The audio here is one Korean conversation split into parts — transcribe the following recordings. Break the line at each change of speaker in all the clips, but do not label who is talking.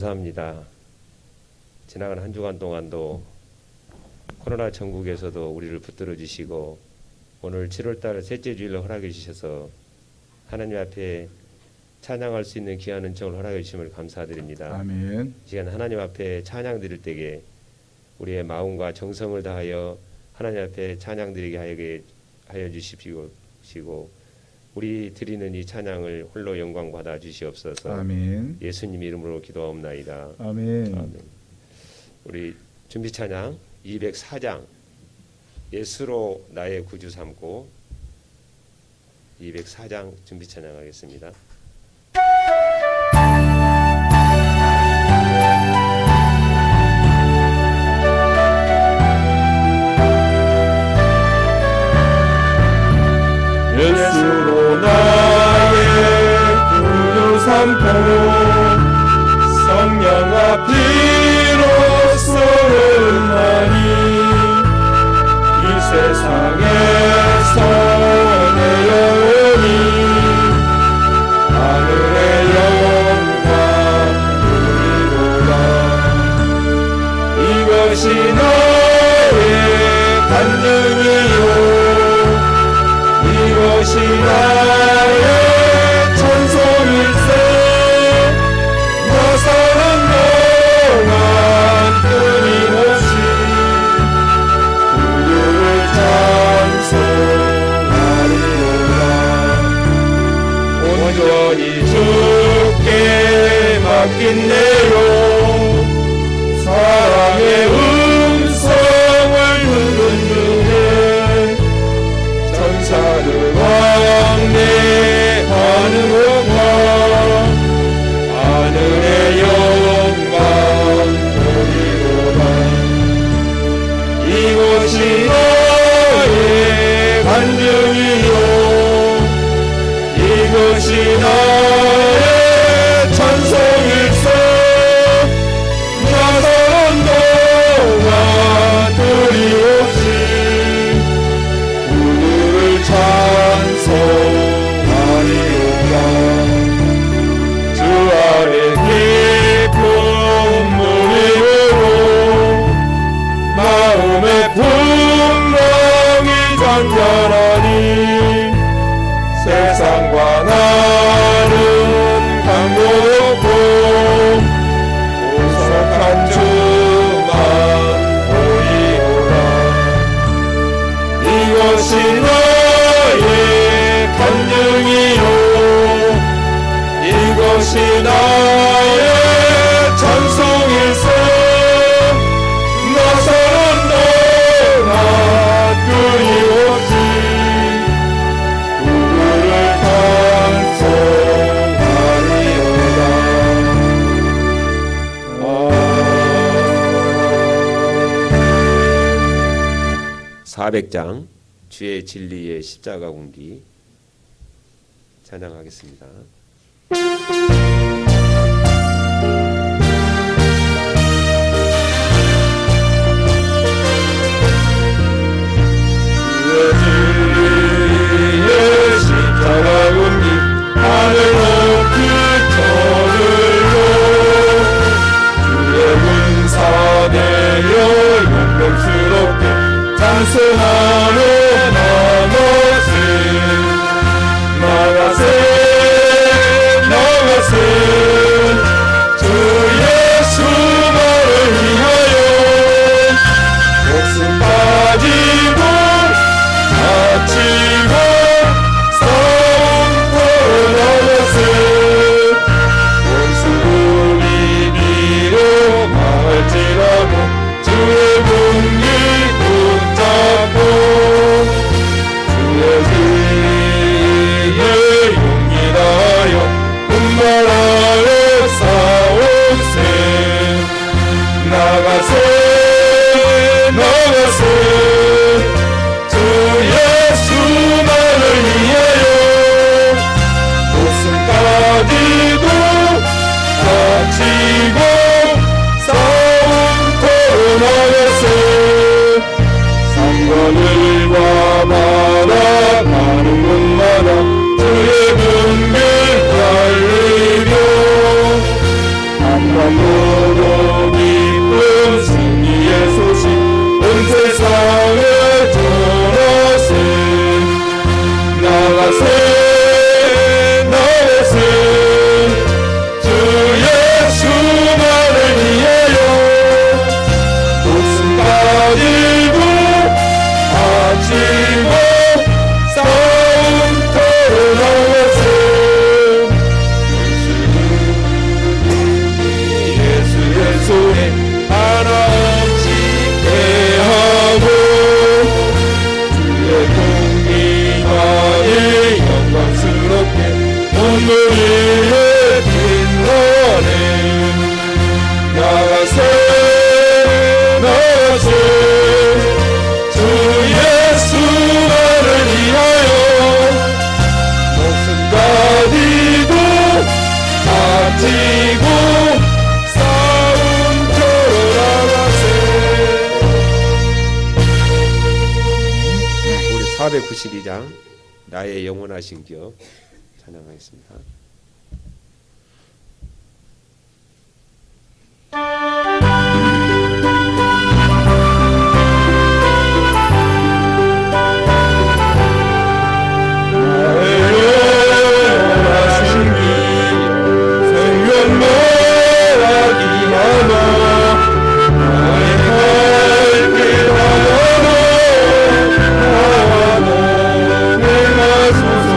감사합니다. 지나간 한 주간 동안도 코로나 전국에서도 우리를 붙들어 주시고 오늘 7월달 셋째 주일을 허락해 주셔서 하나님 앞에 찬양할 수 있는 귀한 은총을 허락해 주심을 감사드립니다.
아멘.
이 시간 하나님 앞에 찬양 드릴 때에 우리의 마음과 정성을 다하여 하나님 앞에 찬양 드리게 하여 주십시고 우리 드리는 이 찬양을 홀로 영광 받아 주시옵소서.
아멘.
예수님 이름으로 기도하옵나이다.
아멘.
아멘. 우리 준비 찬양 204장 예수로 나의 구주 삼고 204장 준비 찬양하겠습니다.
예수로 나의 구주 삼고 성령과 피로 쏘는나니 이 세상에서 내 영혼이 하늘의 영광 누리도다. 이것이 나의 간증이요 이것이 나의 찬송일세. 나 사는 동안 끊임없이 구주를 찬송하리로다. 온전히 주께 맡긴내요. 사랑의 음성을 듣는 중에 천사들 왕래하는 것과 하늘의 영광 보리로다. 이것이 나의 간증이요 이것이 나의 찬송일세. 나 사는 동안 끊임없이 찬송하리로다. 주 안에 기쁨 누리므로 마음의 풍랑이 잔잔하니 세상과 나는 강도 높고 오석한 주만 보이오라. 이것이 나의 간증이요 이것이 나의 찬송일세. 나 사는 동안 끊임없이 구주를 찬송하리로다.
400장 주의 진리의 십자가 공기 찬양하겠습니다.
주의 십자가 공기 하늘 높이 저들로 주의 군사되어 영광스럽게 찬송하며 나가세 나가세 크고 기쁜 승리의 소식 온 세상에 전하세. 나가세 나가세 주 예수만을 위하여 목숨 가지고 바치고 싸움터로 나가세. 예수의 손에 하나 없이 대하고 주의 공의만이 영광스럽게 오늘 위에 빛나네. 나가세 나가세 주 예수만을 위하여 목숨 가지고 바치고 싸움터로 나가세.
우리 492장 나의 영원하신 교 찬양하겠습니다.
내가 소송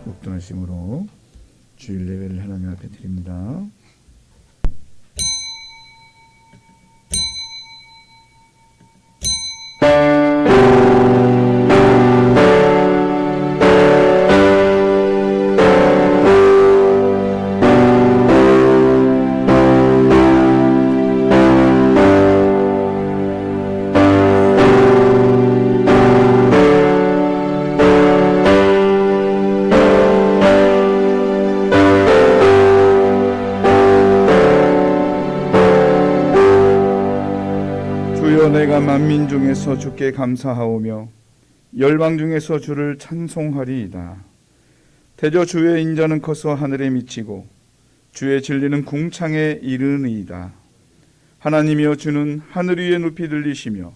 목도하심으로 주일 예배를 하나님 앞에 드립니다. 주여, 내가 만민 중에서 주께 감사하오며 열방 중에서 주를 찬송하리이다. 대저 주의 인자는 커서 하늘에 미치고 주의 진리는 궁창에 이르니이다. 하나님이여, 주는 하늘 위에 높이 들리시며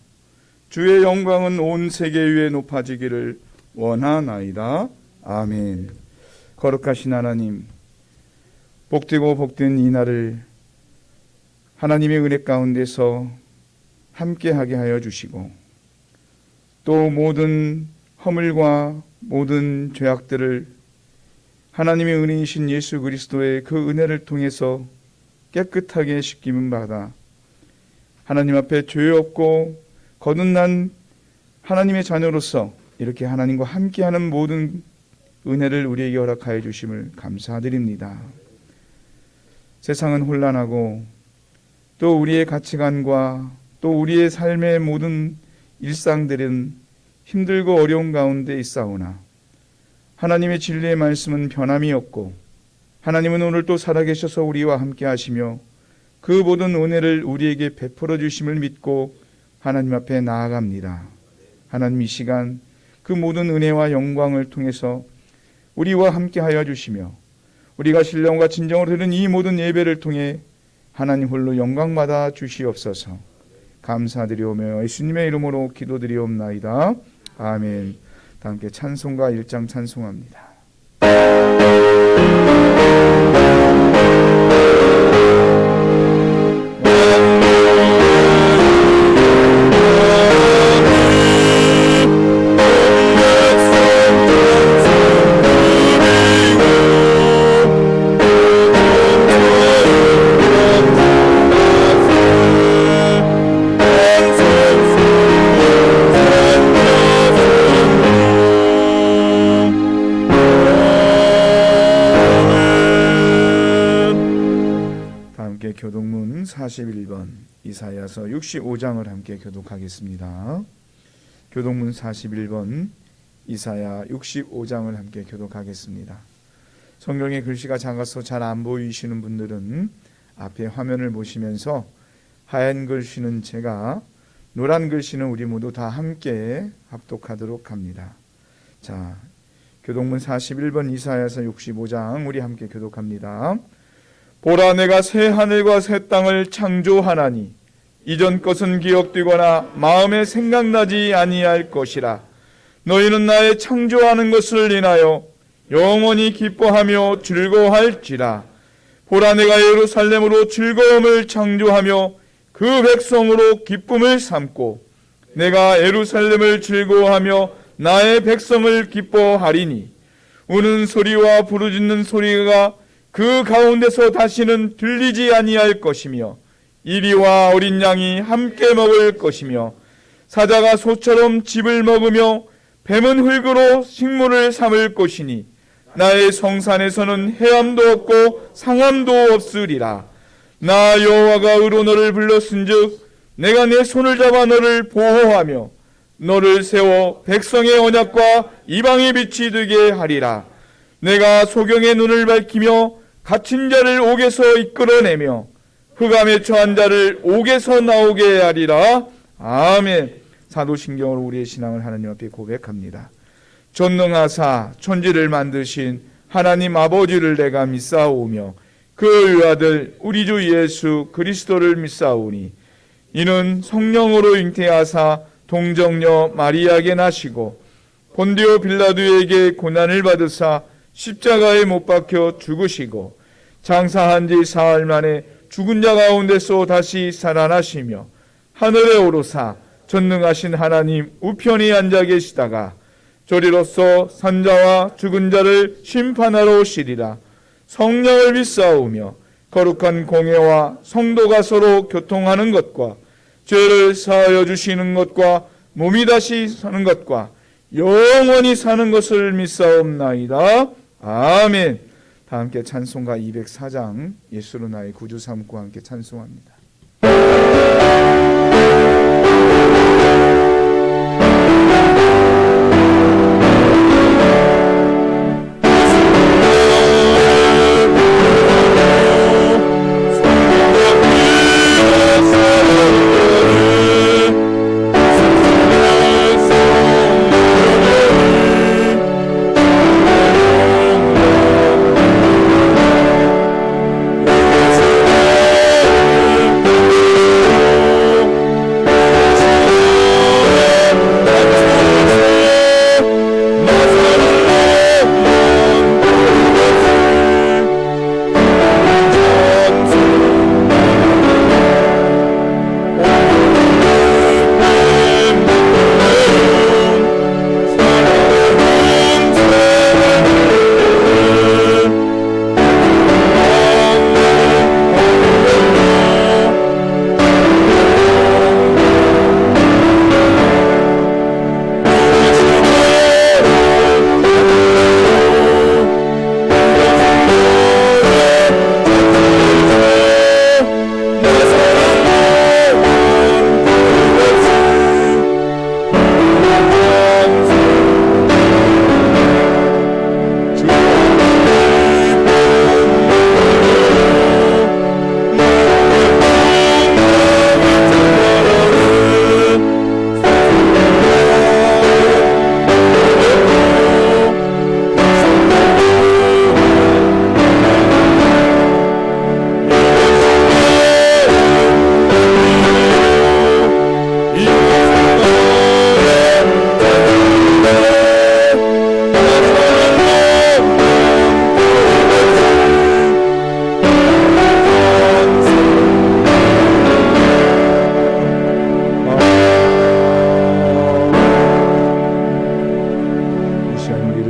주의 영광은 온 세계 위에 높아지기를 원하나이다. 아멘. 거룩하신 하나님, 복되고 복된 이 날을 하나님의 은혜 가운데서 함께하게 하여 주시고, 또 모든 허물과 모든 죄악들을 하나님의 은혜이신 예수 그리스도의 그 은혜를 통해서 깨끗하게 씻김을 받아 하나님 앞에 죄 없고 거듭난 하나님의 자녀로서 이렇게 하나님과 함께하는 모든 은혜를 우리에게 허락하여 주심을 감사드립니다. 세상은 혼란하고 또 우리의 가치관과 또 우리의 삶의 모든 일상들은 힘들고 어려운 가운데 있사오나 하나님의 진리의 말씀은 변함이 없고, 하나님은 오늘 또 살아계셔서 우리와 함께 하시며 그 모든 은혜를 우리에게 베풀어 주심을 믿고 하나님 앞에 나아갑니다. 하나님, 이 시간 그 모든 은혜와 영광을 통해서 우리와 함께 하여 주시며 우리가 신령과 진정으로 드리는 이 모든 예배를 통해 하나님 홀로 영광받아 주시옵소서. 감사드리오며 예수님의 이름으로 기도드리옵나이다. 아멘. 다 함께 찬송가 1장 찬송합니다. 교독문 41번 이사야서 65장을 함께 교독하겠습니다. 교독문 41번 이사야 65장을 함께 교독하겠습니다. 성경의 글씨가 작아서 잘 안 보이시는 분들은 앞에 화면을 보시면서 하얀 글씨는 제가, 노란 글씨는 우리 모두 다 함께 합독하도록 합니다. 자, 교독문 41번 이사야서 65장 우리 함께 교독합니다. 보라, 내가 새 하늘과 새 땅을 창조하나니 이전 것은 기억되거나 마음에 생각나지 아니할 것이라. 너희는 나의 창조하는 것을 인하여 영원히 기뻐하며 즐거워할지라. 보라, 내가 예루살렘으로 즐거움을 창조하며 그 백성으로 기쁨을 삼고 내가 예루살렘을 즐거워하며 나의 백성을 기뻐하리니 우는 소리와 부르짖는 소리가 그 가운데서 다시는 들리지 아니할 것이며 이리와 어린 양이 함께 먹을 것이며 사자가 소처럼 즙을 먹으며 뱀은 흙으로 식물을 삼을 것이니 나의 성산에서는 해함도 없고 상함도 없으리라. 나 여호와가 의로 너를 불렀은즉 내가 내 손을 잡아 너를 보호하며 너를 세워 백성의 언약과 이방의 빛이 되게 하리라. 내가 소경의 눈을 밝히며 갇힌 자를 옥에서 이끌어내며 흑암에 처한 자를 옥에서 나오게 하리라. 아멘. 사도신경으로 우리의 신앙을 하나님 앞에 고백합니다. 전능하사 천지를 만드신 하나님 아버지를 내가 믿사오며 그 의아들 우리 주 예수 그리스도를 믿사오니 이는 성령으로 잉태하사 동정녀 마리아에게 나시고 본디오 빌라도에게 고난을 받으사 십자가에 못 박혀 죽으시고 장사한 지 사흘 만에 죽은 자 가운데서 다시 살아나시며 하늘에 오르사 전능하신 하나님 우편에 앉아 계시다가 저리로서 산자와 죽은 자를 심판하러 오시리라. 성령을 믿사오며 거룩한 공회와 성도가 서로 교통하는 것과 죄를 사하여 주시는 것과 몸이 다시 사는 것과 영원히 사는 것을 믿사옵나이다. 아멘. 다 함께 찬송가 204장 예수로 나의 구주 삼고 함께 찬송합니다.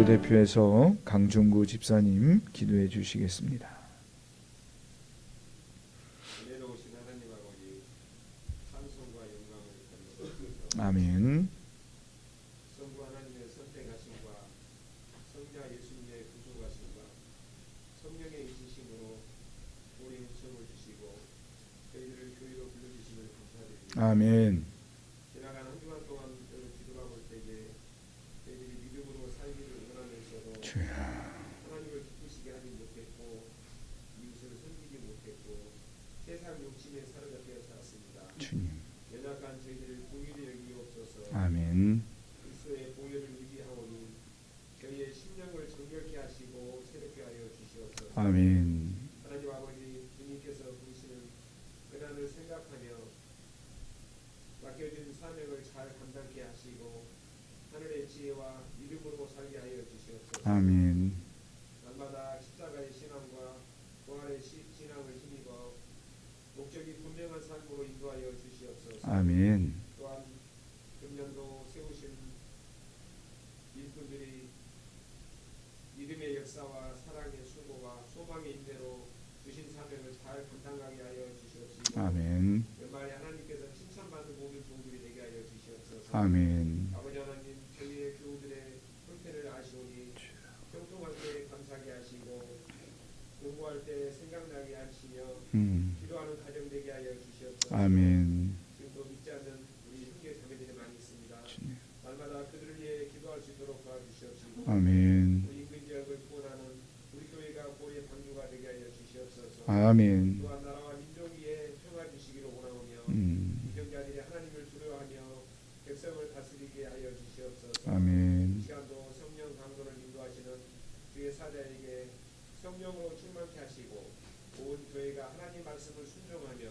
대표해서 강중구 집사님 기도해 주시겠습니다. 아멘.
성부 하나님의 선택하심과 성자 예수님의 구속하심과 성령의 인치심으로 우리 은총을 주시고 저희들을 교회로 불러주심을 감사드립니다.
아멘.
지나간 한 주간 동안 기도가 볼 때에 저희들이 믿음으로 살기를 원하면서도 하나님을 기쁘시게 하지 못했고 이웃을 섬기지 못했고 세상 욕심에 사로잡혀 살았습니다.
주님.
연약한 저희들을 공의를 여기옵소서.
아멘.
그리스도의 보혈을 의지하오니 저희의 심령을 정결케 하시고 새롭게 하여 주시옵소서.
아멘.
하나님 아버지, 주님께서 부르시는 고난을 생각하며 맡겨진 사명을 잘 감당케 하시고 하늘의 지혜와 믿음으로 살게 하여 주시옵소서.
아멘.
날마다 십자가의 신앙과 부활의 신앙을 힘입어 목적이 분명한 삶으로 인도하여 주시옵소서.
아멘.
또한 금년도 세우신 일꾼들이 믿음의 역사와 사랑의 수고와 소망의 인내로 주신 사명을 잘 감당하게 하여 주시옵시고
아멘.
연말에 하나님께서 칭찬받는 모든 종들이 되게 하여 주시옵소서.
아멘.
아버지 하나님, 저희의 교우들의 형편을 아시오니 형통할 때 감사하게 하시고 공부할 때 생각나게 하시며 기도하는 가정 되게 하여 주시옵소서.
아멘.
지금도 믿지 않는 우리 형제 자매들이 많이 있습니다.
주님.
날마다 그들을 위해 기도할 수 있도록 도와주시옵시고
아멘.
우리 인근 지역을 구원하는 우리 교회가 고리의 방주가 되게 하여 주시옵소서.
아멘.
또한 나라와 민족 위에 평화 주시기를 원하오며 이경자들이 하나님을 두려워하며 백성을 다스리게 하여 주시옵소서.
아멘.
이 시간도 성령 성령으로 충만케 하시고 온 교회가 하나님 말씀을 순종하며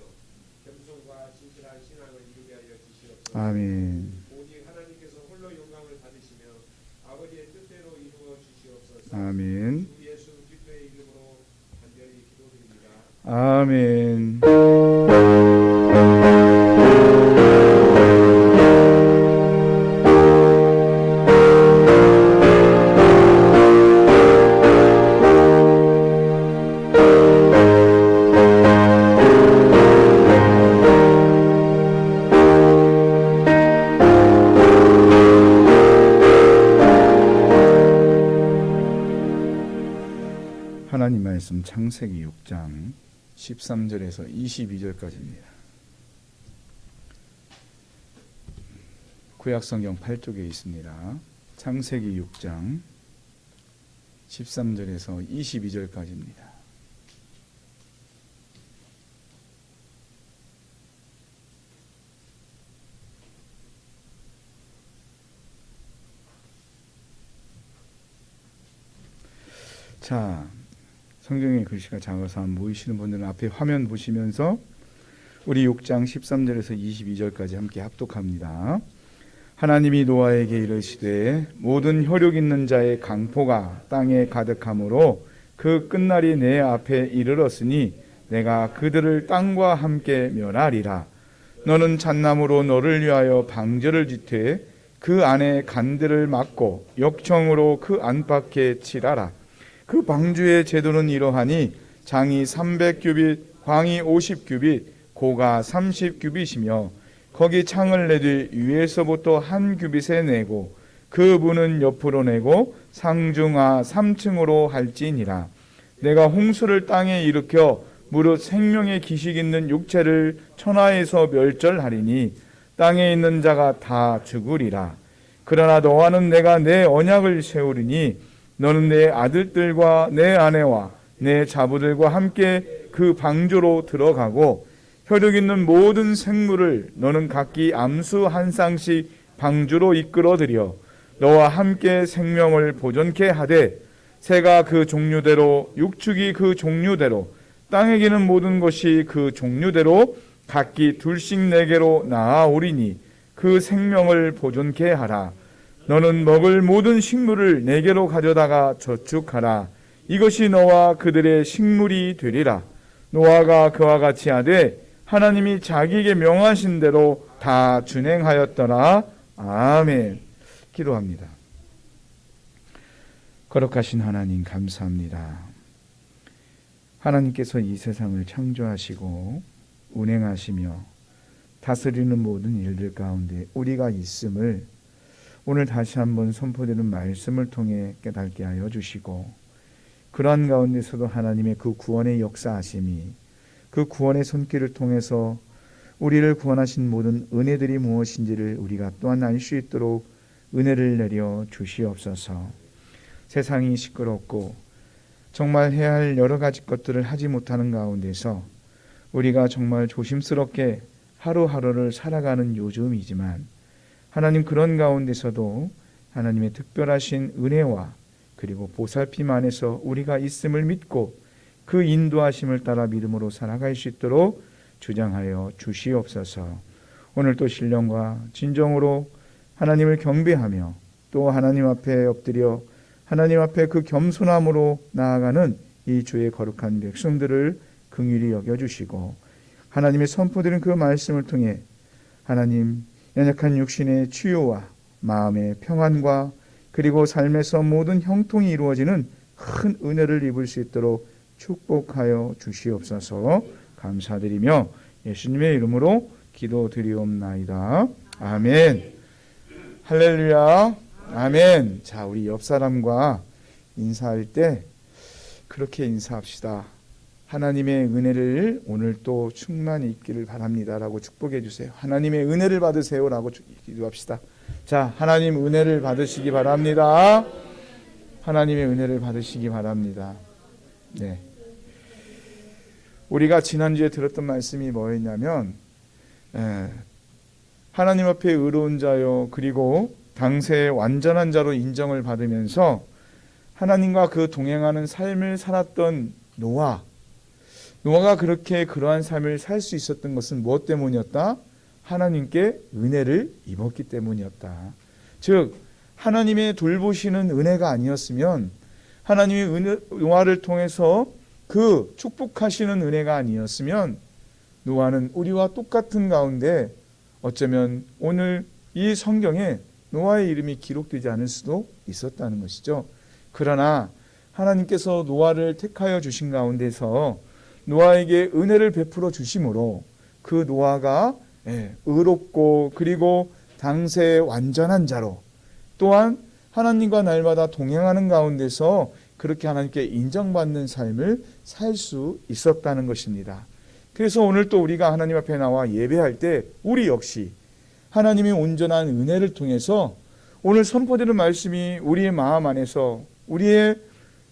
겸손과 진실한 신앙을 이루게 하여 주시옵소서.
아멘.
오직 하나님께서 홀로 영광을 받으시며 아버지의 뜻대로 이루어 주시옵소서.
아멘.
주 예수 그리스도의 이름으로 간절히 기도드립니다.
아멘. 하나님 말씀 창세기 6장 13절에서 22절까지입니다. 구약성경 8쪽에 있습니다. 창세기 6장 13절에서 22절까지입니다. 자, 성경의 글씨가 작아서 안 보이시는 분들은 앞에 화면 보시면서 우리 6장 13절에서 22절까지 함께 합독합니다. 하나님이 노아에게 이르시되 모든 혈육 있는 자의 강포가 땅에 가득하므로 그 끝날이 내 앞에 이르렀으니 내가 그들을 땅과 함께 멸하리라. 너는 잣나무로 너를 위하여 방제를 짓되 그 안에 간들을 막고 역청으로 그 안팎에 칠하라. 그 방주의 제도는 이러하니 장이 300규빗, 광이 50규빗, 고가 30규빗이며 거기 창을 내뒤 위에서부터 한 규빗에 내고 그 문은 옆으로 내고 상중하 3층으로 할지니라. 내가 홍수를 땅에 일으켜 무릇 생명의 기식 있는 육체를 천하에서 멸절하리니 땅에 있는 자가 다 죽으리라. 그러나 너와는 내가 내 언약을 세우리니 너는 내 아들들과 내 아내와 내 자부들과 함께 그 방주로 들어가고 혈육 있는 모든 생물을 너는 각기 암수 한 쌍씩 방주로 이끌어들여 너와 함께 생명을 보존케 하되 새가 그 종류대로 육축이 그 종류대로 땅에 기는 모든 것이 그 종류대로 각기 둘씩 내게로 나아오리니 그 생명을 보존케 하라. 너는 먹을 모든 식물을 내게로 가져다가 저축하라. 이것이 너와 그들의 식물이 되리라. 노아가 그와 같이 하되 하나님이 자기에게 명하신 대로 다 준행하였더라. 아멘. 기도합니다. 거룩하신 하나님 감사합니다. 하나님께서 이 세상을 창조하시고 운행하시며 다스리는 모든 일들 가운데 우리가 있음을 오늘 다시 한번 선포되는 말씀을 통해 깨닫게 하여 주시고 그러한 가운데서도 하나님의 그 구원의 역사하심이 그 구원의 손길을 통해서 우리를 구원하신 모든 은혜들이 무엇인지를 우리가 또한 알 수 있도록 은혜를 내려 주시옵소서. 세상이 시끄럽고 정말 해야 할 여러 가지 것들을 하지 못하는 가운데서 우리가 정말 조심스럽게 하루하루를 살아가는 요즘이지만 하나님 그런 가운데서도 하나님의 특별하신 은혜와 그리고 보살핌 안에서 우리가 있음을 믿고 그 인도하심을 따라 믿음으로 살아갈 수 있도록 주장하여 주시옵소서. 오늘 또 신령과 진정으로 하나님을 경배하며 또 하나님 앞에 엎드려 하나님 앞에 그 겸손함으로 나아가는 이 주의 거룩한 백성들을 긍휼히 여겨주시고 하나님의 선포드린 그 말씀을 통해 하나님 연약한 육신의 치유와 마음의 평안과 그리고 삶에서 모든 형통이 이루어지는 큰 은혜를 입을 수 있도록 축복하여 주시옵소서. 감사드리며 예수님의 이름으로 기도드리옵나이다. 아멘. 할렐루야. 아멘. 자, 우리 옆 사람과 인사할 때 그렇게 인사합시다. 하나님의 은혜를 오늘 또 충만히 있기를 바랍니다라고 축복해 주세요. 하나님의 은혜를 받으세요라고 기도합시다. 자, 하나님 은혜를 받으시기 바랍니다. 하나님의 은혜를 받으시기 바랍니다. 네. 우리가 지난주에 들었던 말씀이 뭐였냐면 하나님 앞에 의로운 자요 그리고 당세의 완전한 자로 인정을 받으면서 하나님과 그 동행하는 삶을 살았던 노아가 그렇게 그러한 삶을 살 수 있었던 것은 무엇 때문이었다? 하나님께 은혜를 입었기 때문이었다. 즉 하나님의 돌보시는 은혜가 아니었으면, 하나님의 노아를 통해서 그 축복하시는 은혜가 아니었으면 노아는 우리와 똑같은 가운데 어쩌면 오늘 이 성경에 노아의 이름이 기록되지 않을 수도 있었다는 것이죠. 그러나 하나님께서 노아를 택하여 주신 가운데서 노아에게 은혜를 베풀어 주심으로 그 노아가 의롭고 그리고 당세의 완전한 자로, 또한 하나님과 날마다 동행하는 가운데서 그렇게 하나님께 인정받는 삶을 살 수 있었다는 것입니다. 그래서 오늘 또 우리가 하나님 앞에 나와 예배할 때 우리 역시 하나님의 온전한 은혜를 통해서 오늘 선포되는 말씀이 우리의 마음 안에서, 우리의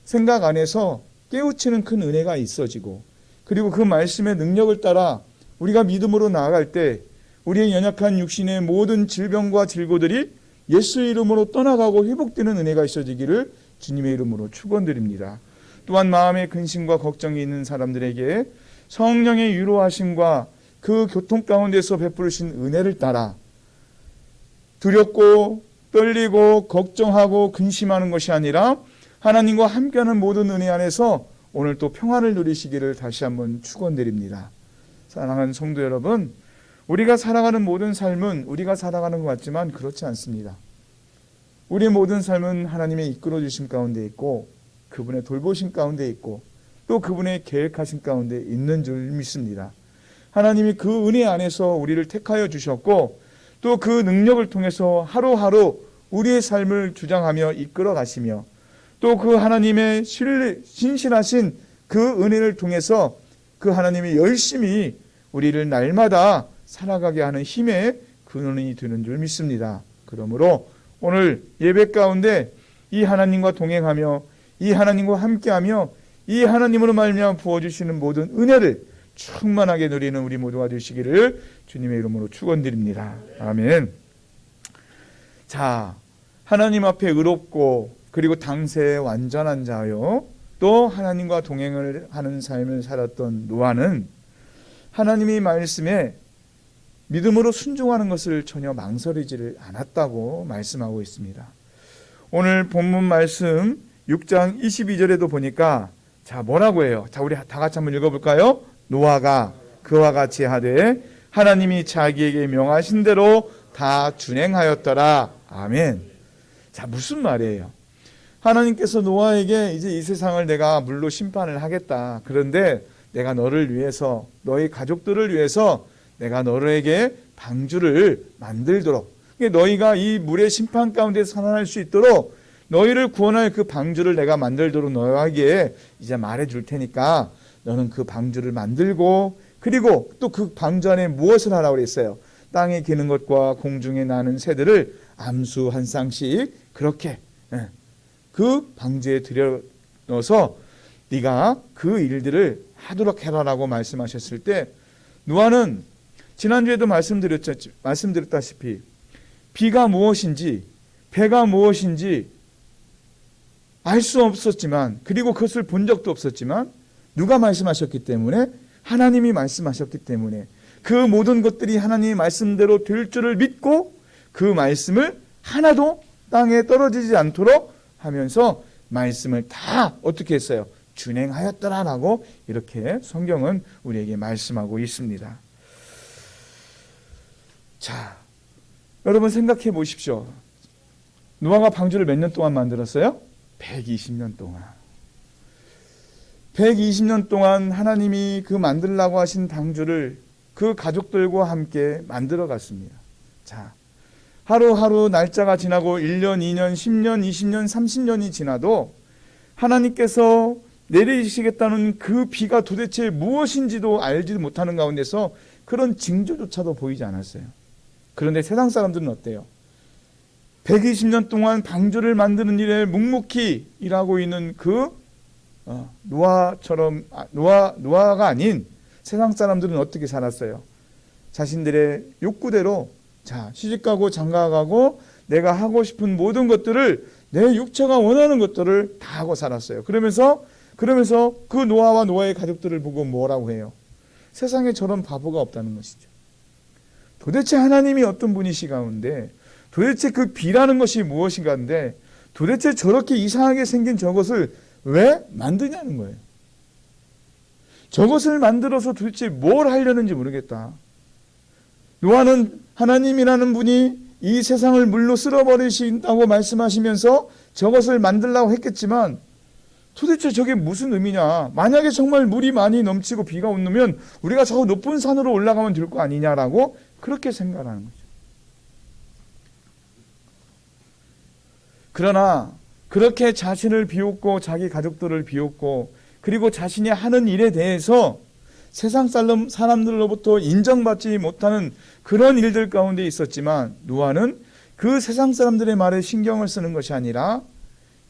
생각 안에서 깨우치는 큰 은혜가 있어지고, 그리고 그 말씀의 능력을 따라 우리가 믿음으로 나아갈 때 우리의 연약한 육신의 모든 질병과 질고들이 예수의 이름으로 떠나가고 회복되는 은혜가 있어지기를 주님의 이름으로 축원드립니다. 또한 마음의 근심과 걱정이 있는 사람들에게 성령의 위로하심과 그 교통 가운데서 베푸신 은혜를 따라 두렵고 떨리고 걱정하고 근심하는 것이 아니라 하나님과 함께하는 모든 은혜 안에서 오늘 또 평화를 누리시기를 다시 한번 축원드립니다. 사랑하는 성도 여러분, 우리가 살아가는 모든 삶은 우리가 살아가는 것 같지만 그렇지 않습니다. 우리의 모든 삶은 하나님의 이끌어 주심 가운데 있고, 그분의 돌보심 가운데 있고, 또 그분의 계획하신 가운데 있는 줄 믿습니다. 하나님이 그 은혜 안에서 우리를 택하여 주셨고, 또 그 능력을 통해서 하루하루 우리의 삶을 주장하며 이끌어 가시며, 또 그 하나님의 신실하신 그 은혜를 통해서 그 하나님이 열심히 우리를 날마다 살아가게 하는 힘의 근원이 되는 줄 믿습니다. 그러므로 오늘 예배 가운데 이 하나님과 동행하며 이 하나님과 함께하며 이 하나님으로 말미암아 부어주시는 모든 은혜를 충만하게 누리는 우리 모두가 되시기를 주님의 이름으로 축원드립니다. 아멘. 자, 하나님 앞에 의롭고 그리고 당세의 완전한 자요, 또 하나님과 동행을 하는 삶을 살았던 노아는 하나님의 말씀에 믿음으로 순종하는 것을 전혀 망설이지를 않았다고 말씀하고 있습니다. 오늘 본문 말씀 6장 22절에도 보니까 자, 뭐라고 해요? 자, 우리 다 같이 한번 읽어볼까요? 노아가 그와 같이 하되 하나님이 자기에게 명하신 대로 다 준행하였더라. 아멘. 자, 무슨 말이에요? 하나님께서 노아에게 이제 이 세상을 내가 물로 심판을 하겠다. 그런데 내가 너를 위해서, 너희 가족들을 위해서 내가 너에게 방주를 만들도록, 너희가 이 물의 심판 가운데 살아날 수 있도록 너희를 구원할 그 방주를 내가 만들도록 너에게 이제 말해줄 테니까 너는 그 방주를 만들고, 그리고 또 그 방주 안에 무엇을 하라고 그랬어요? 땅에 기는 것과 공중에 나는 새들을 암수 한 쌍씩 그렇게 그 방주에 들여넣어서 네가 그 일들을 하도록 해라라고 말씀하셨을 때, 노아는 지난주에도 말씀드렸다시피 비가 무엇인지 배가 무엇인지 알 수 없었지만, 그리고 그것을 본 적도 없었지만 누가 말씀하셨기 때문에? 하나님이 말씀하셨기 때문에 그 모든 것들이 하나님의 말씀대로 될 줄을 믿고 그 말씀을 하나도 땅에 떨어지지 않도록 하면서 말씀을 다 어떻게 했어요? 준행하였더라라고 이렇게 성경은 우리에게 말씀하고 있습니다. 자, 여러분 생각해 보십시오. 노아가 방주를 몇 년 동안 만들었어요? 120년 동안. 120년 동안 하나님이 그 만들라고 하신 방주를 그 가족들과 함께 만들어 갔습니다. 자, 하루하루 날짜가 지나고 1년, 2년, 10년, 20년, 30년이 지나도 하나님께서 내리시겠다는 그 비가 도대체 무엇인지도 알지 못하는 가운데서 그런 징조조차도 보이지 않았어요. 그런데 세상 사람들은 어때요? 120년 동안 방주를 만드는 일에 묵묵히 일하고 있는 그 노아가 아닌 세상 사람들은 어떻게 살았어요? 자신들의 욕구대로 자, 시집가고 장가가고 내가 하고 싶은 모든 것들을 내 육체가 원하는 것들을 다 하고 살았어요. 그러면서 그 노아와 노아의 가족들을 보고 뭐라고 해요? 세상에 저런 바보가 없다는 것이죠. 도대체 하나님이 어떤 분이시가운데, 도대체 그 비라는 것이 무엇인가인데, 도대체 저렇게 이상하게 생긴 저것을 왜 만드냐는 거예요. 저것을 만들어서 도대체 뭘 하려는지 모르겠다. 노아는 하나님이라는 분이 이 세상을 물로 쓸어버리신다고 말씀하시면서 저것을 만들려고 했겠지만, 도대체 저게 무슨 의미냐. 만약에 정말 물이 많이 넘치고 비가 온다면 우리가 저 높은 산으로 올라가면 될 거 아니냐라고 그렇게 생각하는 거죠. 그러나 그렇게 자신을 비웃고 자기 가족들을 비웃고 그리고 자신이 하는 일에 대해서 세상 사람들로부터 인정받지 못하는 그런 일들 가운데 있었지만, 노아는 그 세상 사람들의 말에 신경을 쓰는 것이 아니라,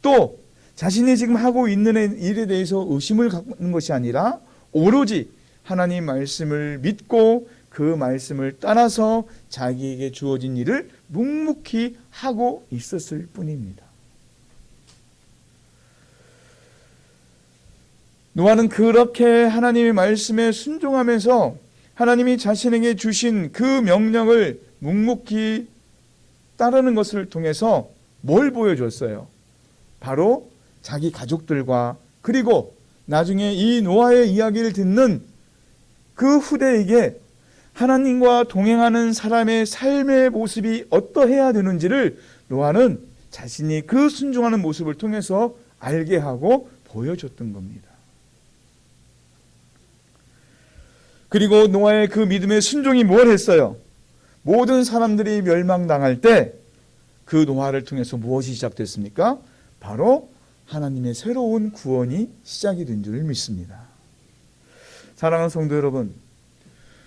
또 자신이 지금 하고 있는 일에 대해서 의심을 갖는 것이 아니라 오로지 하나님 말씀을 믿고 그 말씀을 따라서 자기에게 주어진 일을 묵묵히 하고 있었을 뿐입니다. 노아는 그렇게 하나님의 말씀에 순종하면서 하나님이 자신에게 주신 그 명령을 묵묵히 따르는 것을 통해서 뭘 보여줬어요? 바로 자기 가족들과 그리고 나중에 이 노아의 이야기를 듣는 그 후대에게 하나님과 동행하는 사람의 삶의 모습이 어떠해야 되는지를 노아는 자신이 그 순종하는 모습을 통해서 알게 하고 보여줬던 겁니다. 그리고 노아의 그 믿음의 순종이 뭘 했어요? 모든 사람들이 멸망당할 때 그 노아를 통해서 무엇이 시작됐습니까? 바로 하나님의 새로운 구원이 시작이 된 줄 믿습니다. 사랑하는 성도 여러분,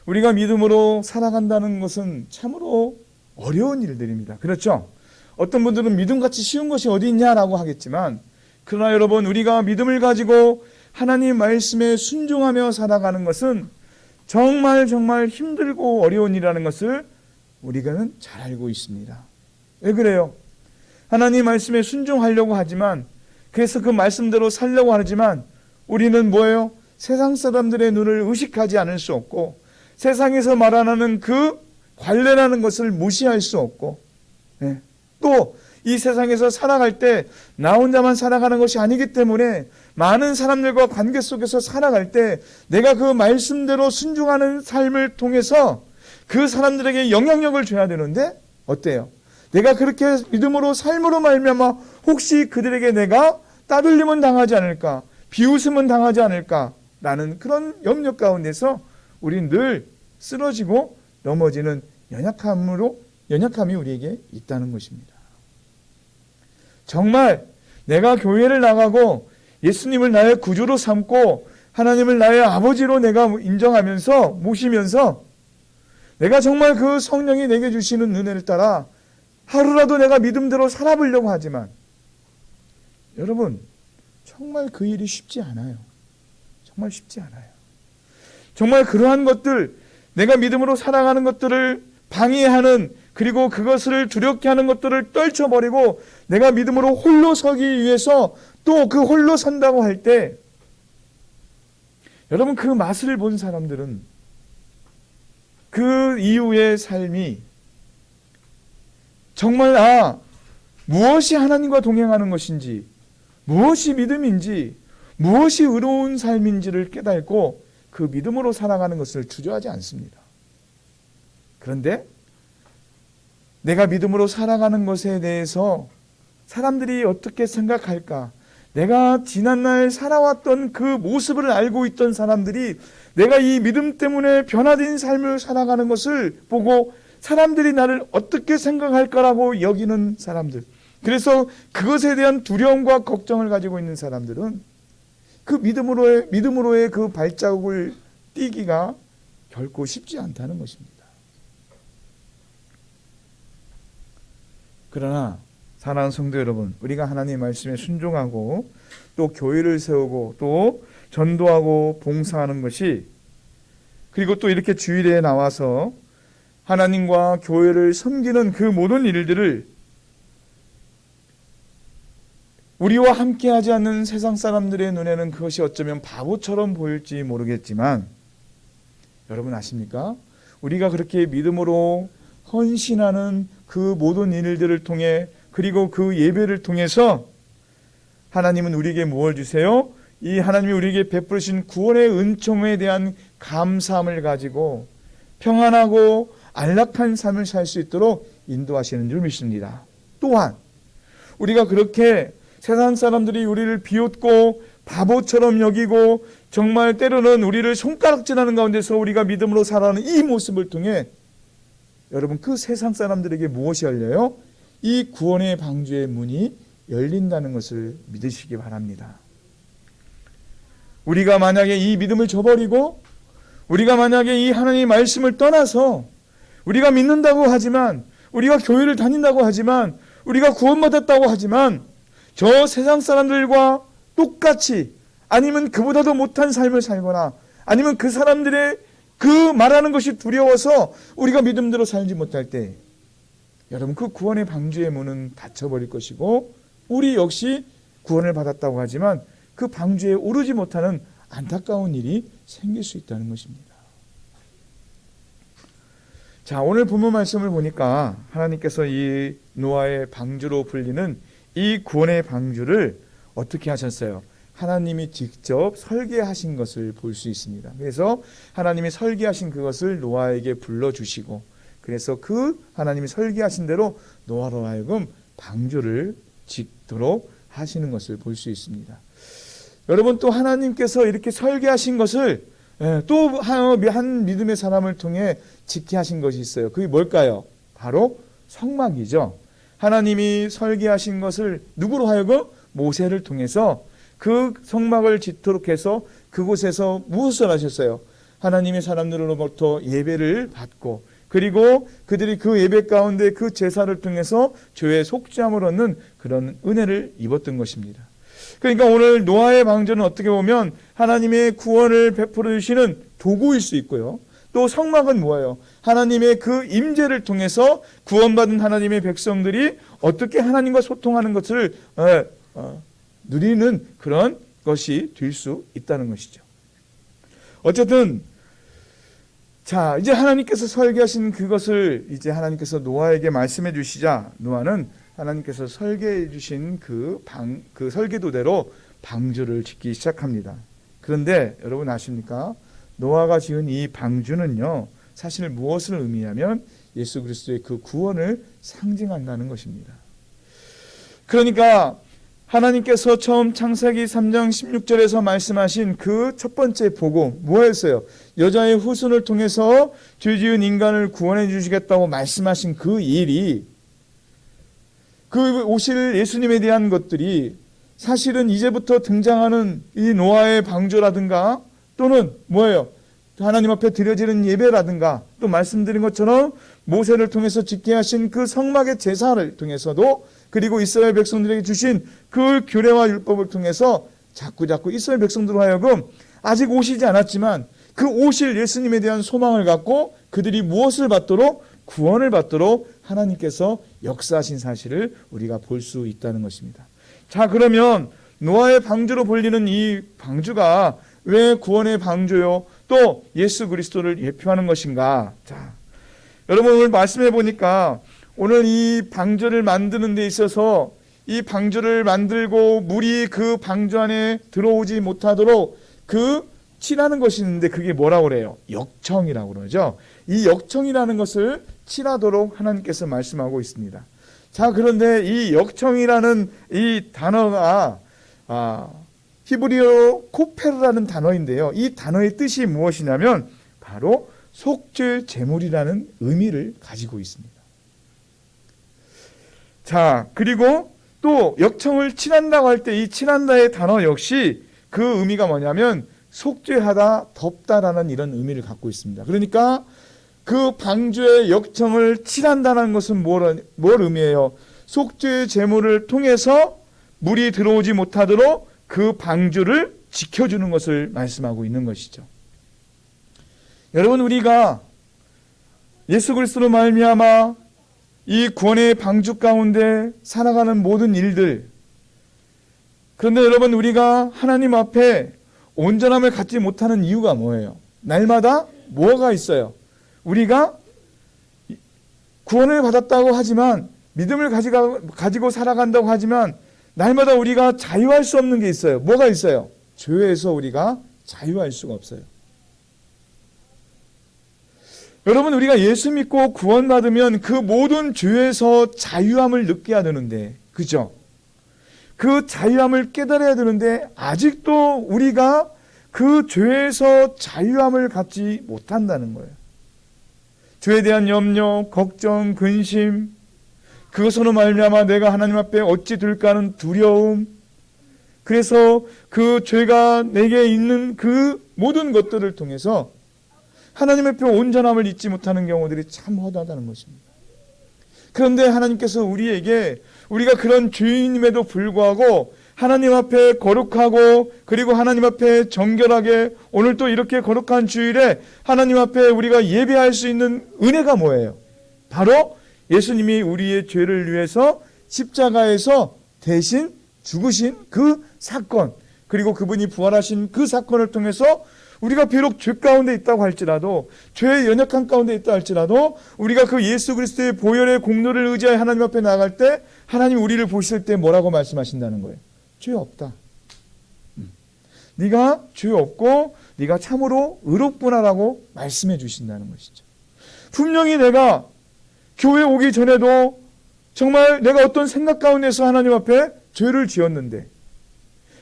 우리가 믿음으로 살아간다는 것은 참으로 어려운 일들입니다. 그렇죠? 어떤 분들은 믿음같이 쉬운 것이 어디 있냐라고 하겠지만, 그러나 여러분, 우리가 믿음을 가지고 하나님 말씀에 순종하며 살아가는 것은 정말 힘들고 어려운 일이라는 것을 우리가는 잘 알고 있습니다. 왜 그래요? 하나님 말씀에 순종하려고 하지만, 그래서 그 말씀대로 살려고 하지만, 우리는 뭐예요? 세상 사람들의 눈을 의식하지 않을 수 없고, 세상에서 말하는 그 관례라는 것을 무시할 수 없고, 또 이 세상에서 살아갈 때 나 혼자만 살아가는 것이 아니기 때문에 많은 사람들과 관계 속에서 살아갈 때 내가 그 말씀대로 순종하는 삶을 통해서 그 사람들에게 영향력을 줘야 되는데, 어때요? 내가 그렇게 믿음으로 삶으로 말미암아 혹시 그들에게 내가 따돌림은 당하지 않을까, 비웃음은 당하지 않을까라는 그런 염려 가운데서 우리는 늘 쓰러지고 넘어지는 연약함이 우리에게 있다는 것입니다. 정말 내가 교회를 나가고 예수님을 나의 구주로 삼고 하나님을 나의 아버지로 내가 인정하면서 모시면서 내가 정말 그 성령이 내게 주시는 은혜를 따라 하루라도 내가 믿음대로 살아보려고 하지만, 여러분, 정말 그 일이 쉽지 않아요. 정말 쉽지 않아요. 정말 그러한 것들, 내가 믿음으로 살아가는 것들을 방해하는, 그리고 그것을 두렵게 하는 것들을 떨쳐버리고 내가 믿음으로 홀로 서기 위해서 또 그 홀로 선다고 할 때, 여러분, 그 맛을 본 사람들은 그 이후의 삶이 정말 무엇이 하나님과 동행하는 것인지, 무엇이 믿음인지, 무엇이 의로운 삶인지를 깨닫고 그 믿음으로 살아가는 것을 주저하지 않습니다. 그런데 내가 믿음으로 살아가는 것에 대해서 사람들이 어떻게 생각할까? 내가 지난날 살아왔던 그 모습을 알고 있던 사람들이 내가 이 믿음 때문에 변화된 삶을 살아가는 것을 보고 사람들이 나를 어떻게 생각할까라고 여기는 사람들, 그래서 그것에 대한 두려움과 걱정을 가지고 있는 사람들은 그 믿음으로의 그 발자국을 띄기가 결코 쉽지 않다는 것입니다. 그러나 사랑하는 성도 여러분, 우리가 하나님의 말씀에 순종하고 또 교회를 세우고 또 전도하고 봉사하는 것이, 그리고 또 이렇게 주일에 나와서 하나님과 교회를 섬기는 그 모든 일들을 우리와 함께하지 않는 세상 사람들의 눈에는 그것이 어쩌면 바보처럼 보일지 모르겠지만 여러분 아십니까? 우리가 그렇게 믿음으로 헌신하는 그 모든 일들을 통해 그리고 그 예배를 통해서 하나님은 우리에게 무엇을 주세요? 이 하나님이 우리에게 베푸신 구원의 은총에 대한 감사함을 가지고 평안하고 안락한 삶을 살 수 있도록 인도하시는 줄 믿습니다. 또한 우리가 그렇게 세상 사람들이 우리를 비웃고 바보처럼 여기고 정말 때로는 우리를 손가락질하는 가운데서 우리가 믿음으로 살아가는 이 모습을 통해 여러분 그 세상 사람들에게 무엇이 열려요? 이 구원의 방주의 문이 열린다는 것을 믿으시기 바랍니다. 우리가 만약에 이 믿음을 저버리고 우리가 만약에 이 하나님의 말씀을 떠나서 우리가 믿는다고 하지만 우리가 교회를 다닌다고 하지만 우리가 구원받았다고 하지만 저 세상 사람들과 똑같이 아니면 그보다도 못한 삶을 살거나 아니면 그 사람들의 그 말하는 것이 두려워서 우리가 믿음대로 살지 못할 때 여러분 그 구원의 방주의 문은 닫혀버릴 것이고 우리 역시 구원을 받았다고 하지만 그 방주에 오르지 못하는 안타까운 일이 생길 수 있다는 것입니다. 자, 오늘 본문 말씀을 보니까 하나님께서 이 노아의 방주로 불리는 이 구원의 방주를 어떻게 하셨어요? 하나님이 직접 설계하신 것을 볼 수 있습니다. 그래서 하나님이 설계하신 그것을 노아에게 불러주시고 그래서 그 하나님이 설계하신 대로 노아로 하여금 방주를 짓도록 하시는 것을 볼 수 있습니다. 여러분 또 하나님께서 이렇게 설계하신 것을 또 한 믿음의 사람을 통해 짓게 하신 것이 있어요. 그게 뭘까요? 바로 성막이죠. 하나님이 설계하신 것을 누구로 하여금 모세를 통해서 그 성막을 짓도록 해서 그곳에서 무엇을 하셨어요? 하나님의 사람들로부터 예배를 받고 그리고 그들이 그 예배 가운데 그 제사를 통해서 죄의 속죄함을 얻는 그런 은혜를 입었던 것입니다. 그러니까 오늘 노아의 방주는 어떻게 보면 하나님의 구원을 베풀어 주시는 도구일 수 있고요. 또 성막은 뭐예요? 하나님의 그 임재를 통해서 구원받은 하나님의 백성들이 어떻게 하나님과 소통하는 것을 누리는 그런 것이 될 수 있다는 것이죠. 어쨌든 자, 이제 하나님께서 설계하신 그것을 이제 하나님께서 노아에게 말씀해 주시자 노아는 하나님께서 설계해 주신 그 설계도대로 방주를 짓기 시작합니다. 그런데 여러분 아십니까? 노아가 지은 이 방주는요, 사실 무엇을 의미하면 예수 그리스도의 그 구원을 상징한다는 것입니다. 그러니까 하나님께서 처음 창세기 3장 16절에서 말씀하신 그 첫 번째 복음 뭐였어요? 여자의 후손을 통해서 죄지은 인간을 구원해 주시겠다고 말씀하신 그 일이 그 오실 예수님에 대한 것들이 사실은 이제부터 등장하는 이 노아의 방주라든가 또는 뭐예요? 하나님 앞에 드려지는 예배라든가 또 말씀드린 것처럼 모세를 통해서 짓게 하신 그 성막의 제사를 통해서도 그리고 이스라엘 백성들에게 주신 그 규례와 율법을 통해서 자꾸 이스라엘 백성들로 하여금 아직 오시지 않았지만 그 오실 예수님에 대한 소망을 갖고 그들이 무엇을 받도록 구원을 받도록 하나님께서 역사하신 사실을 우리가 볼 수 있다는 것입니다. 자, 그러면 노아의 방주로 불리는 이 방주가 왜 구원의 방주요? 또 예수 그리스도를 예표하는 것인가? 자, 여러분 오늘 말씀해 보니까 오늘 이 방주를 만드는 데 있어서 이 방주를 만들고 물이 그 방주 안에 들어오지 못하도록 그 칠하는 것이 있는데 그게 뭐라고 그래요? 역청이라고 그러죠. 이 역청이라는 것을 칠하도록 하나님께서 말씀하고 있습니다. 자, 그런데 이 역청이라는 이 단어가 히브리어로 코페르라는 단어인데요. 이 단어의 뜻이 무엇이냐면 바로 속죄 제물이라는 의미를 가지고 있습니다. 자, 그리고 또 역청을 칠한다고 할 때 이 칠한다의 단어 역시 그 의미가 뭐냐면 속죄하다, 덮다라는 이런 의미를 갖고 있습니다. 그러니까 그 방주의 역청을 칠한다는 것은 뭘 의미해요? 속죄 제물을 통해서 물이 들어오지 못하도록 그 방주를 지켜주는 것을 말씀하고 있는 것이죠. 여러분 우리가 예수 그리스도로 말미암아 이 구원의 방주 가운데 살아가는 모든 일들 그런데 여러분, 우리가 하나님 앞에 온전함을 갖지 못하는 이유가 뭐예요? 날마다 뭐가 있어요? 우리가 구원을 받았다고 하지만, 믿음을 가지고 살아간다고 하지만 날마다 우리가 자유할 수 없는 게 있어요. 뭐가 있어요? 죄에서 우리가 자유할 수가 없어요. 여러분, 우리가 예수 믿고 구원받으면 그 모든 죄에서 자유함을 느껴야 되는데, 그죠? 그 자유함을 깨달아야 되는데 아직도 우리가 그 죄에서 자유함을 갖지 못한다는 거예요. 죄에 대한 염려, 걱정, 근심, 그것으로 말미암아 내가 하나님 앞에 어찌 될까 하는 두려움, 그래서 그 죄가 내게 있는 그 모든 것들을 통해서 하나님 앞에 온전함을 잊지 못하는 경우들이 참 허다하다는 것입니다. 그런데 하나님께서 우리에게, 우리가 그런 죄인임에도 불구하고 하나님 앞에 거룩하고, 그리고 하나님 앞에 정결하게, 오늘 또 이렇게 거룩한 주일에 하나님 앞에 우리가 예배할 수 있는 은혜가 뭐예요? 바로 예수님이 우리의 죄를 위해서 십자가에서 대신 죽으신 그 사건, 그리고 그분이 부활하신 그 사건을 통해서 우리가 비록 죄 가운데 있다고 할지라도, 죄의 연약한 가운데 있다 할지라도, 우리가 그 예수 그리스도의 보혈의 공로를 의지하여 하나님 앞에 나아갈 때 하나님 우리를 보실 때 뭐라고 말씀하신다는 거예요? 죄 없다. 네가 죄 없고 네가 참으로 의롭구나라고 말씀해 주신다는 것이죠. 분명히 내가 교회 오기 전에도 정말 내가 어떤 생각 가운데서 하나님 앞에 죄를 지었는데,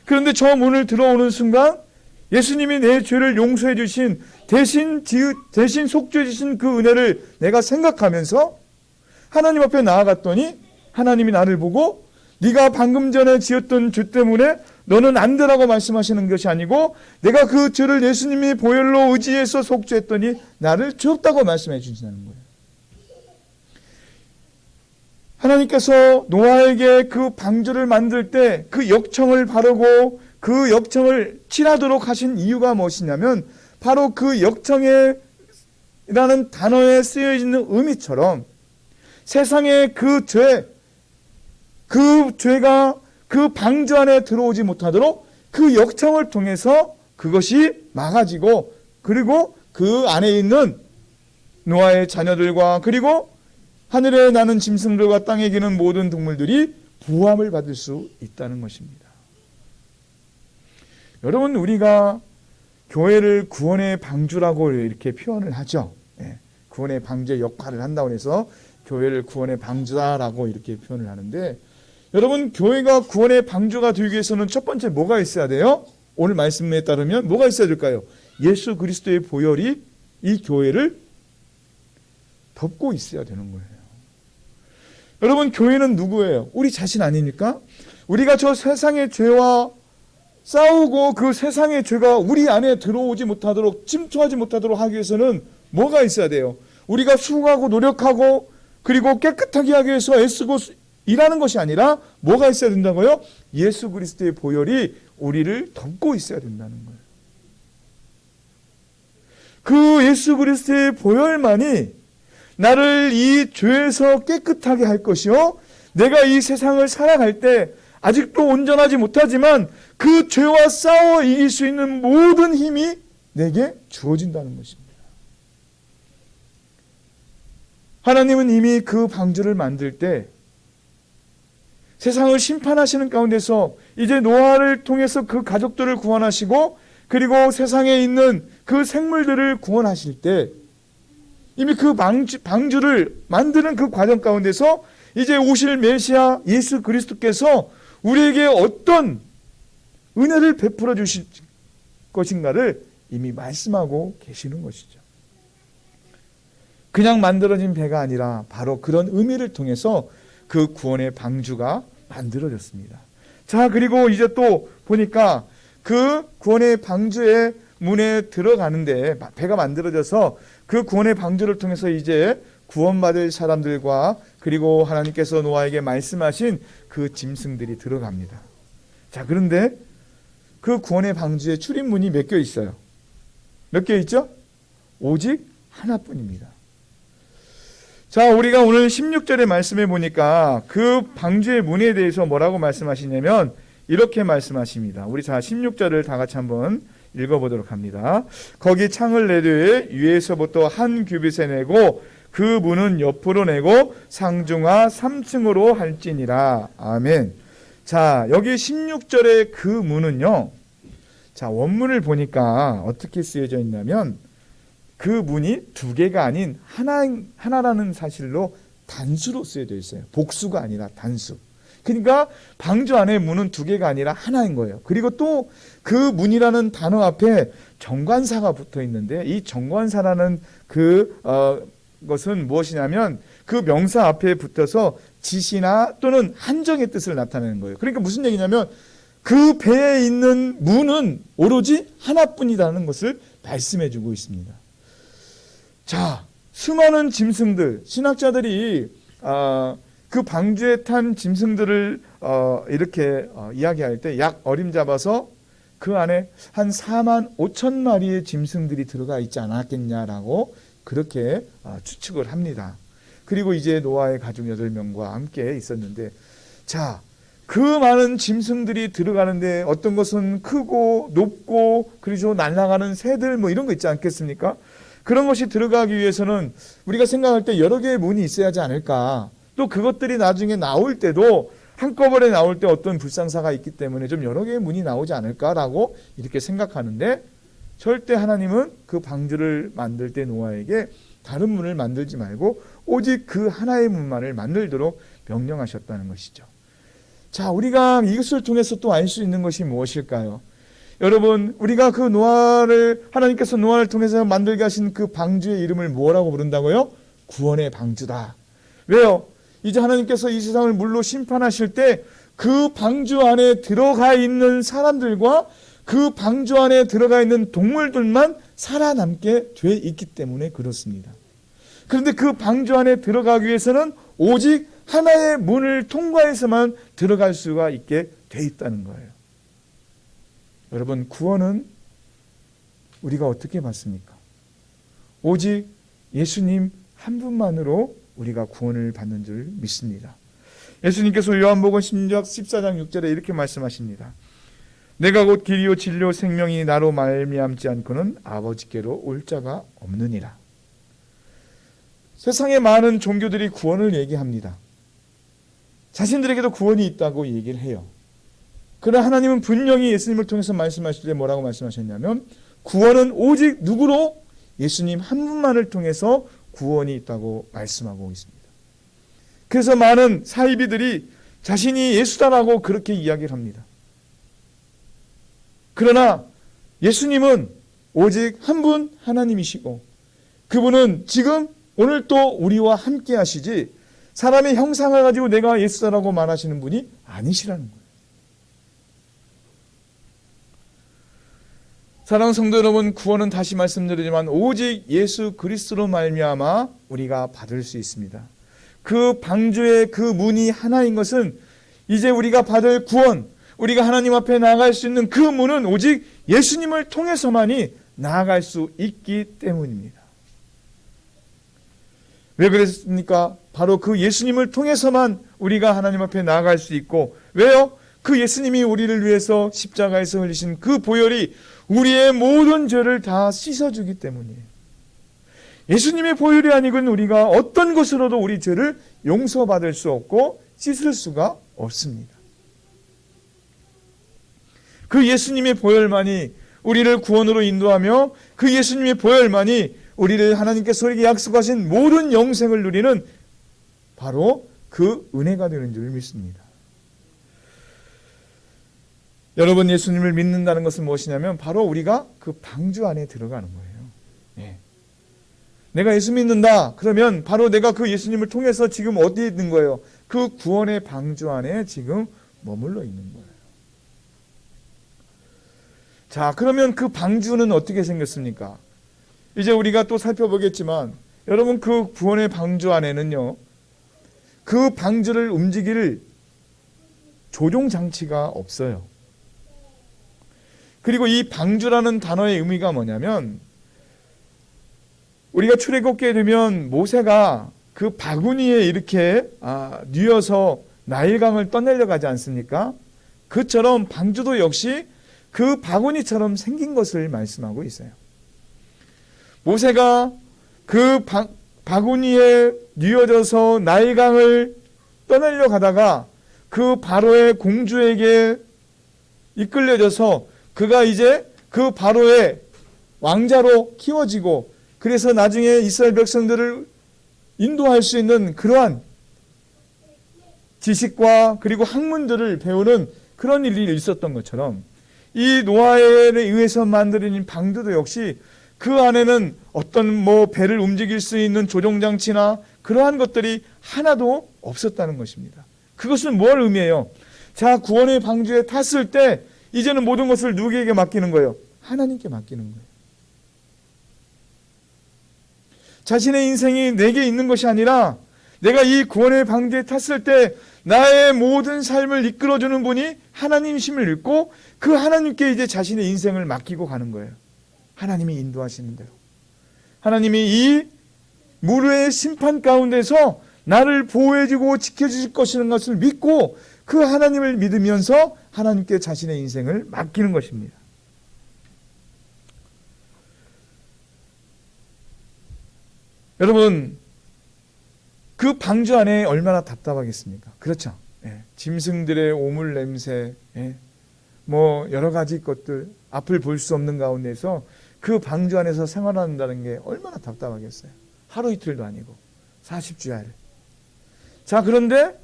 그런데 저 문을 들어오는 순간 예수님이 내 죄를 용서해 주신, 대신 속죄해 주신 그 은혜를 내가 생각하면서 하나님 앞에 나아갔더니 하나님이 나를 보고 네가 방금 전에 지었던 죄 때문에 너는 안 되라고 말씀하시는 것이 아니고, 내가 그 죄를 예수님이 보혈로 의지해서 속죄했더니 나를 죄 없다고 말씀해 주시는 거예요. 하나님께서 노아에게 그 방주를 만들 때 그 역청을 바르고 그 역청을 칠하도록 하신 이유가 무엇이냐면, 바로 그 역청이라는 단어에 쓰여 있는 의미처럼 세상의 그 죄가 그 방주 안에 들어오지 못하도록 그 역청을 통해서 그것이 막아지고, 그리고 그 안에 있는 노아의 자녀들과 그리고 하늘에 나는 짐승들과 땅에 기는 모든 동물들이 부함을 받을 수 있다는 것입니다. 여러분, 우리가 교회를 구원의 방주라고 이렇게 표현을 하죠. 구원의 방주의 역할을 한다고 해서 교회를 구원의 방주다라고 이렇게 표현을 하는데, 여러분, 교회가 구원의 방주가 되기 위해서는 첫 번째 뭐가 있어야 돼요? 오늘 말씀에 따르면 뭐가 있어야 될까요? 예수 그리스도의 보혈이 이 교회를 덮고 있어야 되는 거예요. 여러분, 교회는 누구예요? 우리 자신 아닙니까? 우리가 저 세상의 죄와 싸우고 그 세상의 죄가 우리 안에 들어오지 못하도록, 침투하지 못하도록 하기 위해서는 뭐가 있어야 돼요? 우리가 수고하고 노력하고 그리고 깨끗하게 하기 위해서 애쓰고 일하는 것이 아니라 뭐가 있어야 된다고요? 예수 그리스도의 보혈이 우리를 덮고 있어야 된다는 거예요. 그 예수 그리스도의 보혈만이 나를 이 죄에서 깨끗하게 할 것이요, 내가 이 세상을 살아갈 때 아직도 온전하지 못하지만 그 죄와 싸워 이길 수 있는 모든 힘이 내게 주어진다는 것입니다. 하나님은 이미 그 방주를 만들 때 세상을 심판하시는 가운데서 이제 노아를 통해서 그 가족들을 구원하시고, 그리고 세상에 있는 그 생물들을 구원하실 때 이미 그 방주를 만드는 그 과정 가운데서 이제 오실 메시아 예수 그리스도께서 우리에게 어떤 은혜를 베풀어 주실 것인가를 이미 말씀하고 계시는 것이죠. 그냥 만들어진 배가 아니라 바로 그런 의미를 통해서 그 구원의 방주가 만들어졌습니다. 자, 그리고 이제 또 보니까 그 구원의 방주의 문에 들어가는데 배가 만들어져서 그 구원의 방주를 통해서 이제 구원받을 사람들과 그리고 하나님께서 노아에게 말씀하신 그 짐승들이 들어갑니다. 자, 그런데 그 구원의 방주의 출입문이 몇 개 있어요? 몇 개 있죠? 오직 하나뿐입니다. 자, 우리가 오늘 16절의 말씀에 보니까 그 방주의 문에 대해서 뭐라고 말씀하시냐면 이렇게 말씀하십니다. 우리 자 16절을 다 같이 한번 읽어보도록 합니다. 거기 창을 내되 위에서부터 한 규빗에 내고 그 문은 옆으로 내고 상중하 3층으로 할지니라. 아멘. 자, 여기 16절의 그 문은요, 자, 원문을 보니까 어떻게 쓰여져 있냐면 그 문이 두 개가 아닌 하나라는 사실로 단수로 쓰여져 있어요. 복수가 아니라 단수. 그러니까 방주 안에 문은 두 개가 아니라 하나인 거예요. 그리고 또 그 문이라는 단어 앞에 정관사가 붙어 있는데 이 정관사라는 것은 무엇이냐면 그 명사 앞에 붙어서 지시나 또는 한정의 뜻을 나타내는 거예요. 그러니까 무슨 얘기냐면 그 배에 있는 문은 오로지 하나뿐이라는 것을 말씀해 주고 있습니다. 자, 수많은 짐승들, 신학자들이 그 방주에 탄 짐승들을 이렇게 이야기할 때 약 어림잡아서 그 안에 한 4만 5천 마리의 짐승들이 들어가 있지 않았겠냐라고 그렇게 추측을 합니다. 그리고 이제 노아의 가족 8명과 함께 있었는데, 자, 그 많은 짐승들이 들어가는데 어떤 것은 크고 높고 그리고 날아가는 새들 뭐 이런 거 있지 않겠습니까? 그런 것이 들어가기 위해서는 우리가 생각할 때 여러 개의 문이 있어야 하지 않을까. 또 그것들이 나중에 나올 때도 한꺼번에 나올 때 어떤 불상사가 있기 때문에 좀 여러 개의 문이 나오지 않을까라고 이렇게 생각하는데, 절대 하나님은 그 방주를 만들 때 노아에게 다른 문을 만들지 말고 오직 그 하나의 문만을 만들도록 명령하셨다는 것이죠. 자, 우리가 이것을 통해서 또 알 수 있는 것이 무엇일까요? 여러분, 우리가 그 하나님께서 노아를 통해서 만들게 하신 그 방주의 이름을 뭐라고 부른다고요? 구원의 방주다. 왜요? 이제 하나님께서 이 세상을 물로 심판하실 때 그 방주 안에 들어가 있는 사람들과 그 방주 안에 들어가 있는 동물들만 살아남게 돼 있기 때문에 그렇습니다. 그런데 그 방주 안에 들어가기 위해서는 오직 하나의 문을 통과해서만 들어갈 수가 있게 돼 있다는 거예요. 여러분, 구원은 우리가 어떻게 받습니까? 오직 예수님 한 분만으로 우리가 구원을 받는 줄 믿습니다. 예수님께서 요한복음 14장 6절에 이렇게 말씀하십니다. 내가 곧 길이요 진리요 생명이 나로 말미암지 않고는 아버지께로 올 자가 없느니라. 세상에 많은 종교들이 구원을 얘기합니다. 자신들에게도 구원이 있다고 얘기를 해요. 그러나 하나님은 분명히 예수님을 통해서 말씀하실 때 뭐라고 말씀하셨냐면 구원은 오직 누구로? 예수님 한 분만을 통해서 구원이 있다고 말씀하고 있습니다. 그래서 많은 사이비들이 자신이 예수다라고 그렇게 이야기를 합니다. 그러나 예수님은 오직 한 분 하나님이시고 그분은 지금 오늘 또 우리와 함께 하시지 사람의 형상을 가지고 내가 예수다라고 말하시는 분이 아니시라는 거예요. 사랑하는 성도 여러분, 구원은 다시 말씀드리지만 오직 예수 그리스도로 말미암아 우리가 받을 수 있습니다. 그 방주의 그 문이 하나인 것은 이제 우리가 받을 구원, 우리가 하나님 앞에 나아갈 수 있는 그 문은 오직 예수님을 통해서만이 나아갈 수 있기 때문입니다. 왜 그랬습니까? 바로 그 예수님을 통해서만 우리가 하나님 앞에 나아갈 수 있고, 왜요? 그 예수님이 우리를 위해서 십자가에서 흘리신 그 보혈이 우리의 모든 죄를 다 씻어주기 때문이에요. 예수님의 보혈이 아니고는 우리가 어떤 것으로도 우리 죄를 용서받을 수 없고 씻을 수가 없습니다. 그 예수님의 보혈만이 우리를 구원으로 인도하며 그 예수님의 보혈만이 우리를 하나님께서 우리에게 약속하신 모든 영생을 누리는 바로 그 은혜가 되는 줄 믿습니다. 여러분, 예수님을 믿는다는 것은 무엇이냐면 바로 우리가 그 방주 안에 들어가는 거예요. 네. 내가 예수 믿는다 그러면 바로 내가 그 예수님을 통해서 지금 어디에 있는 거예요? 그 구원의 방주 안에 지금 머물러 있는 거예요. 자, 그러면 그 방주는 어떻게 생겼습니까? 이제 우리가 또 살펴보겠지만 여러분, 그 구원의 방주 안에는요, 그 방주를 움직일 조종장치가 없어요. 그리고 이 방주라는 단어의 의미가 뭐냐면, 우리가 출애굽기에 되면 모세가 그 바구니에 이렇게 뉘어서 나일강을 떠내려 가지 않습니까? 그처럼 방주도 역시 그 바구니처럼 생긴 것을 말씀하고 있어요. 모세가 그 바구니에 뉘어져서 나일강을 떠나려 가다가 그 바로의 공주에게 이끌려져서 그가 이제 그 바로의 왕자로 키워지고, 그래서 나중에 이스라엘 백성들을 인도할 수 있는 그러한 지식과 그리고 학문들을 배우는 그런 일이 있었던 것처럼, 이 노아에 의해서 만들어진 방주도 역시 그 안에는 어떤 배를 움직일 수 있는 조종장치나 그러한 것들이 하나도 없었다는 것입니다. 그것은 뭘 의미해요? 자, 구원의 방주에 탔을 때 이제는 모든 것을 누구에게 맡기는 거예요? 하나님께 맡기는 거예요. 자신의 인생이 내게 있는 것이 아니라 내가 이 구원의 방주에 탔을 때 나의 모든 삶을 이끌어주는 분이 하나님이심을 믿고 그 하나님께 이제 자신의 인생을 맡기고 가는 거예요. 하나님이 인도하시는 대로. 하나님이 이 무료의 심판 가운데서 나를 보호해주고 지켜주실 것이라는 것을 믿고 그 하나님을 믿으면서 하나님께 자신의 인생을 맡기는 것입니다. 여러분, 그 방주 안에 얼마나 답답하겠습니까? 그렇죠. 예. 짐승들의 오물 냄새, 여러 가지 것들, 앞을 볼 수 없는 가운데서 그 방주 안에서 생활한다는 게 얼마나 답답하겠어요. 하루 이틀도 아니고 40주야를. 자, 그런데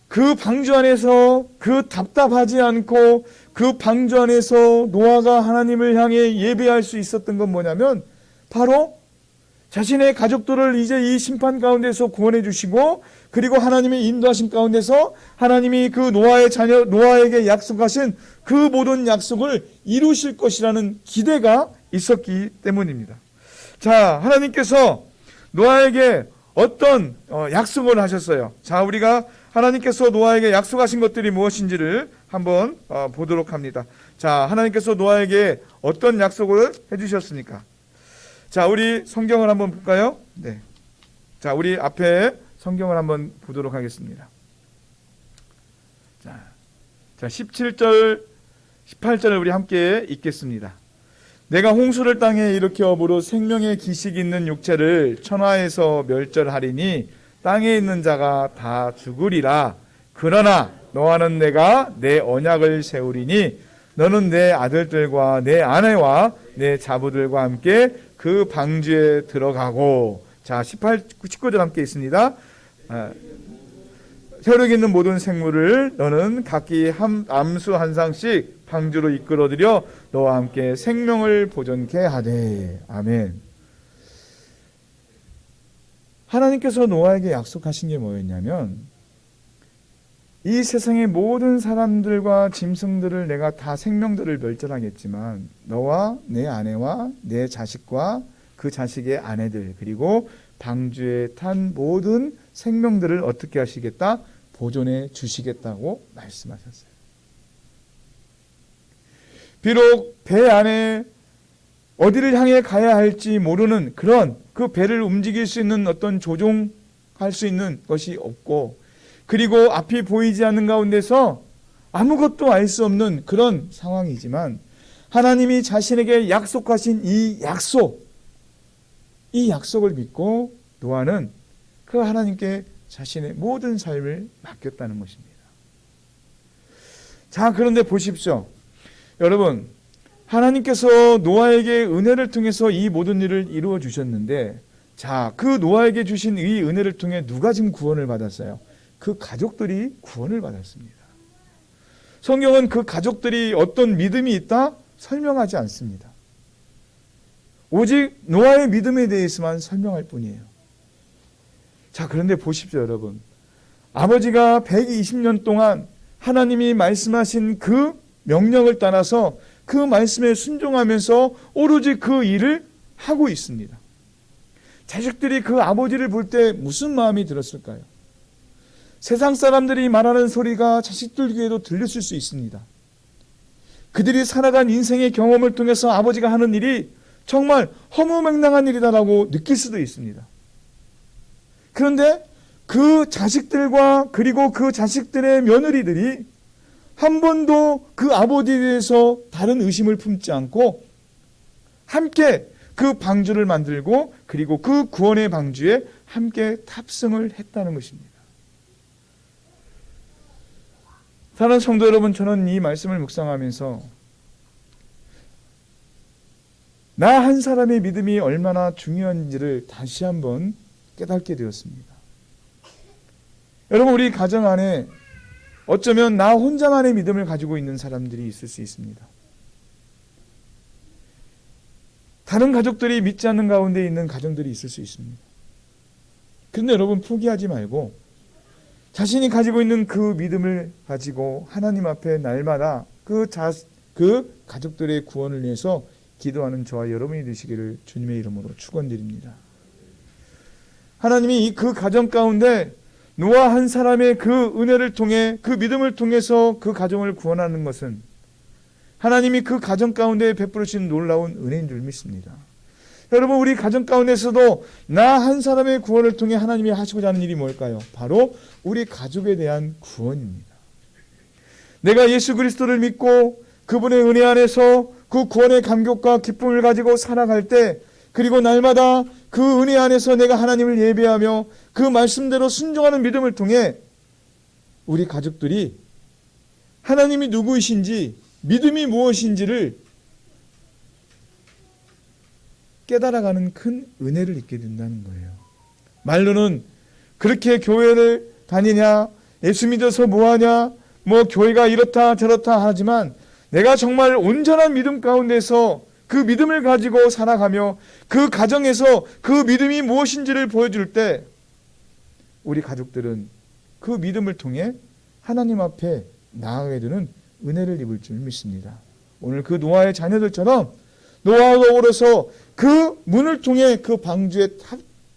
그 방주 안에서 그 답답하지 않고 그 방주 안에서 노아가 하나님을 향해 예배할 수 있었던 건 뭐냐면 바로 자신의 가족들을 이제 이 심판 가운데서 구원해 주시고, 그리고 하나님의 인도하심 가운데서 하나님이 그 노아의 자녀 노아에게 약속하신 그 모든 약속을 이루실 것이라는 기대가 있었기 때문입니다. 자, 하나님께서 노아에게 어떤 약속을 하셨어요? 자, 우리가 하나님께서 노아에게 약속하신 것들이 무엇인지를 한번 보도록 합니다. 자, 하나님께서 노아에게 어떤 약속을 해주셨습니까? 자, 우리 성경을 한번 볼까요? 네. 자, 우리 앞에 성경을 한번 보도록 하겠습니다. 자, 17절, 18절을 우리 함께 읽겠습니다. 내가 홍수를 땅에 일으켜 무릇 생명의 기식이 있는 육체를 천하에서 멸절하리니 땅에 있는 자가 다 죽으리라. 그러나 너와는 내가 내 언약을 세우리니 너는 내 아들들과 내 아내와 내 자부들과 함께 그 방주에 들어가고. 자, 19절 함께 있습니다. 혈육 있는 모든 생물을 너는 각기 암수 한 쌍씩 방주로 이끌어들여 너와 함께 생명을 보존케 하되. 아멘. 하나님께서 노아에게 약속하신 게 뭐였냐면, 이 세상의 모든 사람들과 짐승들을 내가 다 생명들을 멸절하겠지만 너와 내 아내와 내 자식과 그 자식의 아내들, 그리고 방주에 탄 모든 생명들을 어떻게 하시겠다? 보존해 주시겠다고 말씀하셨어요. 비록 배 안에 어디를 향해 가야 할지 모르는 그런 그 배를 움직일 수 있는 어떤 조종할 수 있는 것이 없고, 그리고 앞이 보이지 않는 가운데서 아무것도 알 수 없는 그런 상황이지만 하나님이 자신에게 약속하신 이 약속을 믿고 노아는 그 하나님께 자신의 모든 삶을 맡겼다는 것입니다. 자, 그런데 보십시오. 여러분, 하나님께서 노아에게 은혜를 통해서 이 모든 일을 이루어 주셨는데, 자, 그 노아에게 주신 이 은혜를 통해 누가 지금 구원을 받았어요? 그 가족들이 구원을 받았습니다. 성경은 그 가족들이 어떤 믿음이 있다? 설명하지 않습니다. 오직 노아의 믿음에 대해서만 설명할 뿐이에요. 자, 그런데 보십시오, 여러분. 아버지가 120년 동안 하나님이 말씀하신 그 명령을 따라서 그 말씀에 순종하면서 오로지 그 일을 하고 있습니다. 자식들이 그 아버지를 볼 때 무슨 마음이 들었을까요? 세상 사람들이 말하는 소리가 자식들 귀에도 들렸을 수 있습니다. 그들이 살아간 인생의 경험을 통해서 아버지가 하는 일이 정말 허무맹랑한 일이다라고 느낄 수도 있습니다. 그런데 그 자식들과 그리고 그 자식들의 며느리들이 한 번도 그 아버지에 대해서 다른 의심을 품지 않고 함께 그 방주를 만들고 그리고 그 구원의 방주에 함께 탑승을 했다는 것입니다. 사랑하는 성도 여러분, 저는 이 말씀을 묵상하면서 나 한 사람의 믿음이 얼마나 중요한지를 다시 한번 깨닫게 되었습니다. 여러분, 우리 가정 안에 어쩌면 나 혼자만의 믿음을 가지고 있는 사람들이 있을 수 있습니다. 다른 가족들이 믿지 않는 가운데 있는 가정들이 있을 수 있습니다. 그런데 여러분, 포기하지 말고 자신이 가지고 있는 그 믿음을 가지고 하나님 앞에 날마다 그 가족들의 구원을 위해서 기도하는 저와 여러분이 되시기를 주님의 이름으로 축원드립니다. 하나님이 그 가정 가운데 노아 한 사람의 그 은혜를 통해 그 믿음을 통해서 그 가정을 구원하는 것은 하나님이 그 가정 가운데 베풀으신 놀라운 은혜인 줄 믿습니다. 여러분, 우리 가정 가운데서도 나 한 사람의 구원을 통해 하나님이 하시고자 하는 일이 뭘까요? 바로 우리 가족에 대한 구원입니다. 내가 예수 그리스도를 믿고 그분의 은혜 안에서 그 구원의 감격과 기쁨을 가지고 살아갈 때, 그리고 날마다 그 은혜 안에서 내가 하나님을 예배하며 그 말씀대로 순종하는 믿음을 통해 우리 가족들이 하나님이 누구이신지, 믿음이 무엇인지를 깨달아가는 큰 은혜를 입게 된다는 거예요. 말로는 그렇게 교회를 다니냐, 예수 믿어서 뭐하냐, 뭐 교회가 이렇다 저렇다 하지만 내가 정말 온전한 믿음 가운데서 그 믿음을 가지고 살아가며 그 가정에서 그 믿음이 무엇인지를 보여줄 때 우리 가족들은 그 믿음을 통해 하나님 앞에 나아가게 되는 은혜를 입을 줄 믿습니다. 오늘 그 노아의 자녀들처럼 노아가 오르서 그 문을 통해 그 방주에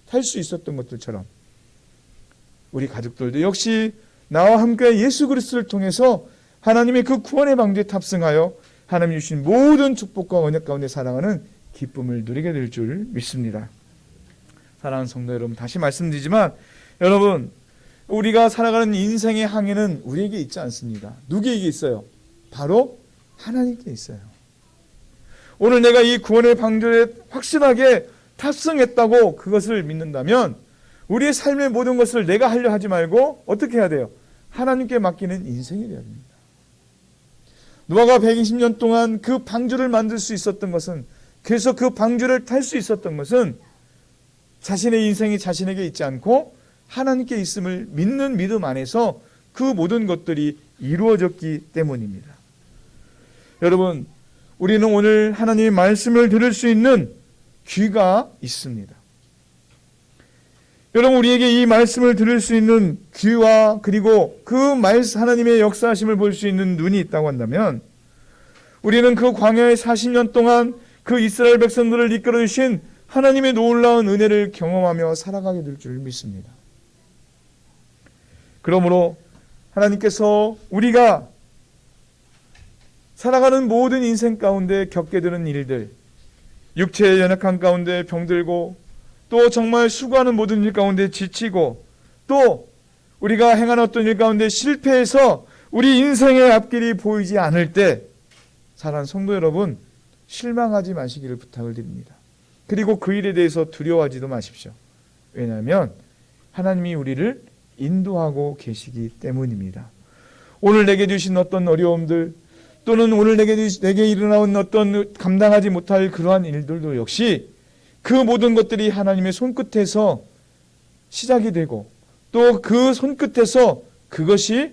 탈 수 있었던 것들처럼 우리 가족들도 역시 나와 함께 예수 그리스도를 통해서 하나님의 그 구원의 방주에 탑승하여 하나님이 주신 모든 축복과 언약 가운데 살아가는 기쁨을 누리게 될 줄 믿습니다. 사랑하는 성도 여러분, 다시 말씀드리지만 여러분, 우리가 살아가는 인생의 항해는 우리에게 있지 않습니다. 누구에게 있어요? 바로 하나님께 있어요. 오늘 내가 이 구원의 방주에 확실하게 탑승했다고 그것을 믿는다면 우리의 삶의 모든 것을 내가 하려 하지 말고 어떻게 해야 돼요? 하나님께 맡기는 인생이 되어야 됩니다. 노아가 120년 동안 그 방주를 만들 수 있었던 것은, 그래서 그 방주를 탈 수 있었던 것은 자신의 인생이 자신에게 있지 않고 하나님께 있음을 믿는 믿음 안에서 그 모든 것들이 이루어졌기 때문입니다. 여러분, 우리는 오늘 하나님의 말씀을 들을 수 있는 귀가 있습니다. 여러분, 우리에게 이 말씀을 들을 수 있는 귀와 그리고 그 하나님의 역사하심을 볼 수 있는 눈이 있다고 한다면 우리는 그 광야의 40년 동안 그 이스라엘 백성들을 이끌어 주신 하나님의 놀라운 은혜를 경험하며 살아가게 될 줄 믿습니다. 그러므로 하나님께서 우리가 살아가는 모든 인생 가운데 겪게 되는 일들, 육체의 연약한 가운데 병들고 또 정말 수고하는 모든 일 가운데 지치고 또 우리가 행하는 어떤 일 가운데 실패해서 우리 인생의 앞길이 보이지 않을 때 사랑하는 성도 여러분, 실망하지 마시기를 부탁을 드립니다. 그리고 그 일에 대해서 두려워하지도 마십시오. 왜냐하면 하나님이 우리를 인도하고 계시기 때문입니다. 오늘 내게 주신 어떤 어려움들 또는 오늘 내게 일어나온 어떤 감당하지 못할 그러한 일들도 역시 그 모든 것들이 하나님의 손끝에서 시작이 되고 또 그 손끝에서 그것이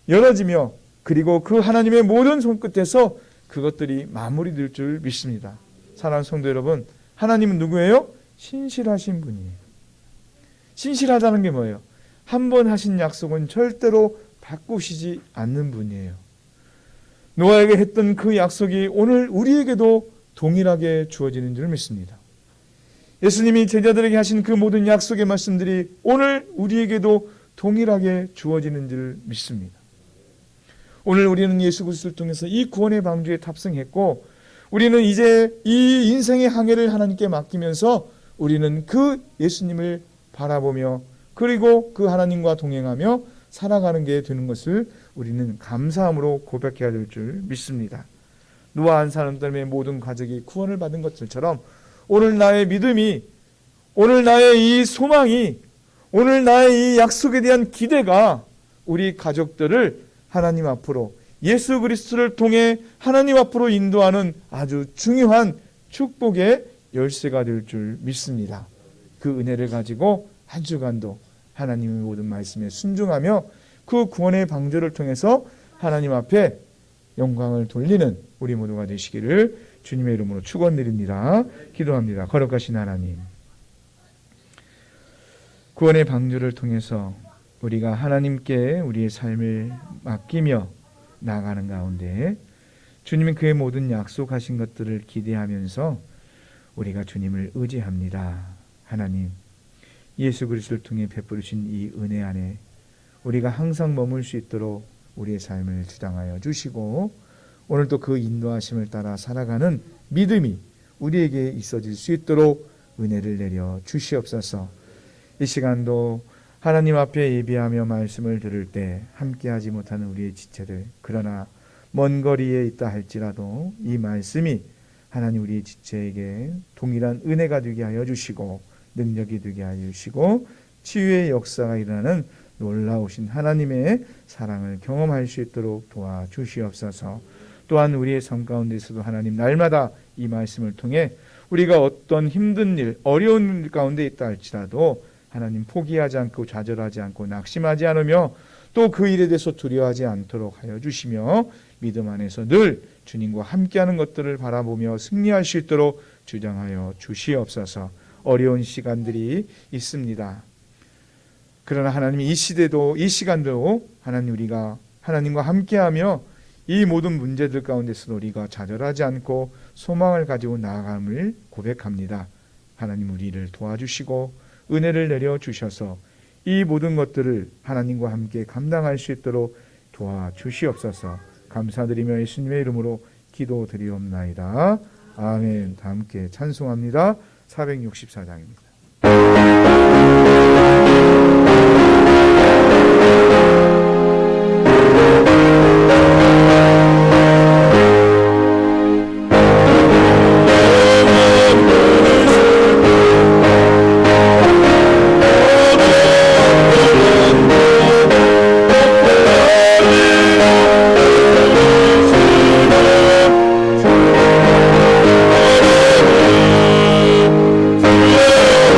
열어지며 그리고 그 하나님의 모든 손끝에서 그것들이 마무리될 줄 믿습니다. 사랑하는 성도 여러분, 하나님은 누구예요? 신실하신 분이에요. 신실하다는 게 뭐예요? 한 번 하신 약속은 절대로 바꾸시지 않는 분이에요. 노아에게 했던 그 약속이 오늘 우리에게도 동일하게 주어지는 줄 믿습니다. 예수님이 제자들에게 하신 그 모든 약속의 말씀들이 오늘 우리에게도 동일하게 주어지는 줄 믿습니다. 오늘 우리는 예수 그리스도를 통해서 이 구원의 방주에 탑승했고 우리는 이제 이 인생의 항해를 하나님께 맡기면서 우리는 그 예수님을 바라보며 그리고 그 하나님과 동행하며 살아가는 게 되는 것을 우리는 감사함으로 고백해야 될 줄 믿습니다. 노아 한 사람 때문에 모든 가족이 구원을 받은 것들처럼 오늘 나의 믿음이, 오늘 나의 이 소망이, 오늘 나의 이 약속에 대한 기대가 우리 가족들을 하나님 앞으로, 예수 그리스도를 통해 하나님 앞으로 인도하는 아주 중요한 축복의 열쇠가 될 줄 믿습니다. 그 은혜를 가지고 한 주간도 하나님의 모든 말씀에 순종하며 그 구원의 방주를 통해서 하나님 앞에 영광을 돌리는 우리 모두가 되시기를 주님의 이름으로 축원드립니다. 기도합니다. 거룩하신 하나님, 구원의 방주를 통해서 우리가 하나님께 우리의 삶을 맡기며 나아가는 가운데 주님은 그의 모든 약속하신 것들을 기대하면서 우리가 주님을 의지합니다. 하나님, 예수 그리스도를 통해 베푸르신 이 은혜 안에 우리가 항상 머물 수 있도록 우리의 삶을 주장하여 주시고 오늘도 그 인도하심을 따라 살아가는 믿음이 우리에게 있어질 수 있도록 은혜를 내려 주시옵소서. 이 시간도 하나님 앞에 예배하며 말씀을 들을 때 함께하지 못하는 우리의 지체들, 그러나 먼 거리에 있다 할지라도 이 말씀이 하나님 우리의 지체에게 동일한 은혜가 되게 하여 주시고 능력이 되게 하여 주시고 치유의 역사가 일어나는 놀라우신 하나님의 사랑을 경험할 수 있도록 도와주시옵소서. 또한 우리의 삶 가운데서도 하나님 날마다 이 말씀을 통해 우리가 어떤 힘든 일, 어려운 일 가운데 있다 할지라도 하나님 포기하지 않고 좌절하지 않고 낙심하지 않으며 또 그 일에 대해서 두려워하지 않도록 하여 주시며 믿음 안에서 늘 주님과 함께하는 것들을 바라보며 승리할 수 있도록 주장하여 주시옵소서. 어려운 시간들이 있습니다. 그러나 하나님 이 시대도 이 시간도 하나님 우리가 하나님과 함께하며 이 모든 문제들 가운데서도 우리가 좌절하지 않고 소망을 가지고 나아감을 고백합니다. 하나님 우리를 도와주시고 은혜를 내려 주셔서 이 모든 것들을 하나님과 함께 감당할 수 있도록 도와주시옵소서. 감사드리며 예수님의 이름으로 기도드리옵나이다. 아멘. 다 함께 찬송합니다. 464장입니다.
주여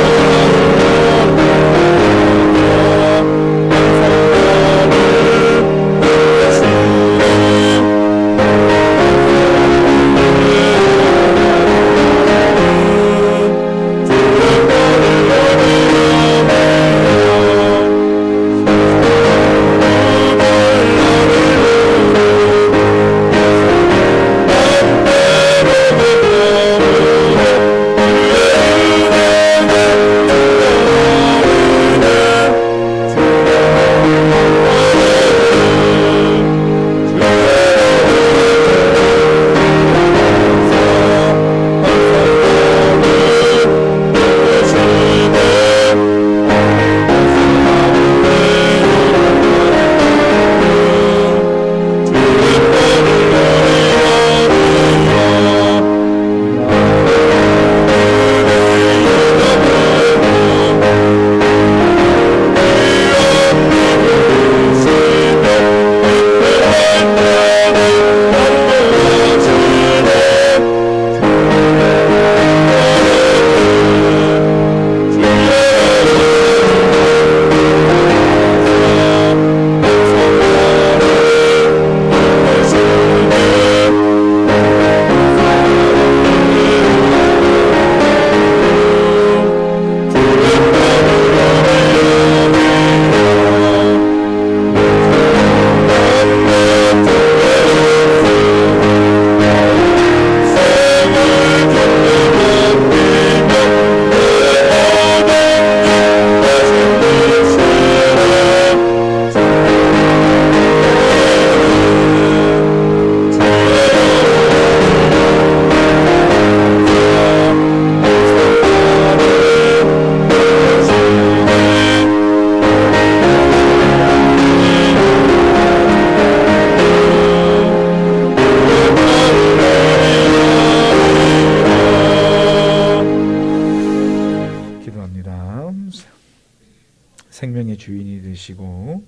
되시고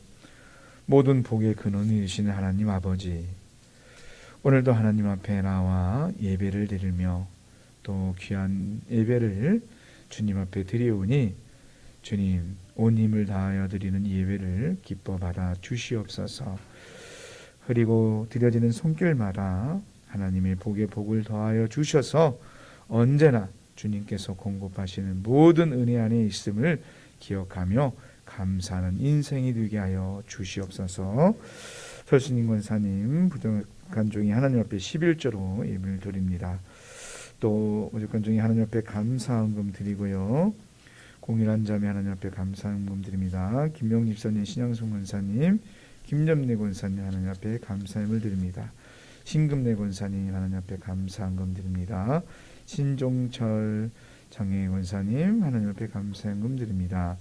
모든 복의 근원이 되시는 하나님 아버지, 오늘도 하나님 앞에 나와 예배를 드리며 또 귀한 예배를 주님 앞에 드리오니 주님 온 힘을 다하여 드리는 예배를 기뻐 받아 주시옵소서. 그리고 드려지는 손길마다 하나님의 복에 복을 더하여 주셔서 언제나 주님께서 공급하시는 모든 은혜 안에 있음을 기억하며 감사하는 인생이 되게 하여 주시옵소서. 설순인 권사님 부족한 종이 하나님 앞에 11조로 예배를 드립니다. 또 부족한 종이 하나님 앞에 감사헌금 드리고요. 공일한 자매 하나님 앞에 감사헌금 드립니다. 김명 집사님, 신양순 권사님, 김점래 권사님 하나님 앞에 감사함을 드립니다. 신금래 권사님 하나님 앞에 감사헌금 드립니다. 신종철 장애 권사님 하나님 앞에 감사헌금 드립니다.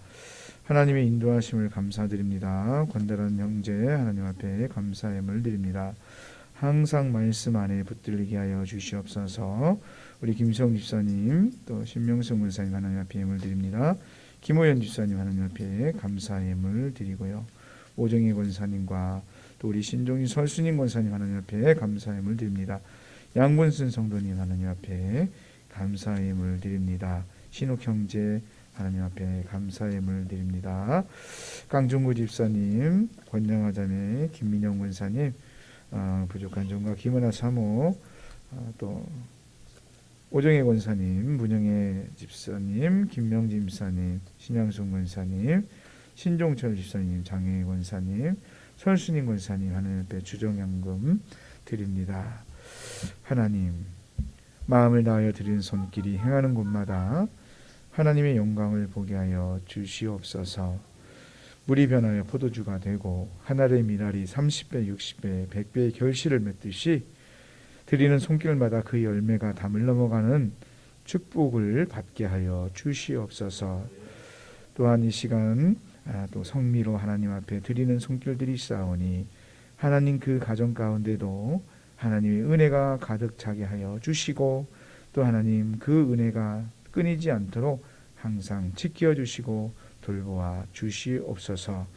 하나님의 인도하심을 감사드립니다. 권다란 형제 하나님 앞에 감사함을 드립니다. 항상 말씀 안에 붙들리게 하여 주시옵소서. 우리 김성 집사님 또 신명성 권사님 하나님 앞에 예물 드립니다. 김호연 집사님 하나님 앞에 감사의 예물 드리고요. 오정희 권사님과 또 우리 신종희 설순인 권사님 하나님 앞에 감사의 예물 드립니다. 양군순 성도님 하나님 앞에 감사의 예물 드립니다. 신옥 형제 하나님 앞에 감사의 예물 드립니다. 강중구 집사님, 권양화 자매, 김민영 권사님, 부족한 종과 김은하 사모, 또 오정혜 권사님, 문영애 집사님, 김명진 집사님, 신양순 권사님, 신종철 집사님, 장혜 권사님, 설순인 권사님 하나님 앞에 주정연금 드립니다. 하나님, 마음을 다하여 드리는 손길이 행하는 곳마다 하나님의 영광을 보게 하여 주시옵소서. 물이 변하여 포도주가 되고 하늘의 미랄이 30배, 60배, 100배의 결실을 맺듯이 드리는 손길마다 그 열매가 담을 넘어가는 축복을 받게 하여 주시옵소서. 또한 이 시간 또 성미로 하나님 앞에 드리는 손길들이 있사오니 하나님 그 가정 가운데도 하나님의 은혜가 가득 차게 하여 주시고 또 하나님 그 은혜가 끊이지 않도록 항상 지켜주시고 돌보아 주시옵소서.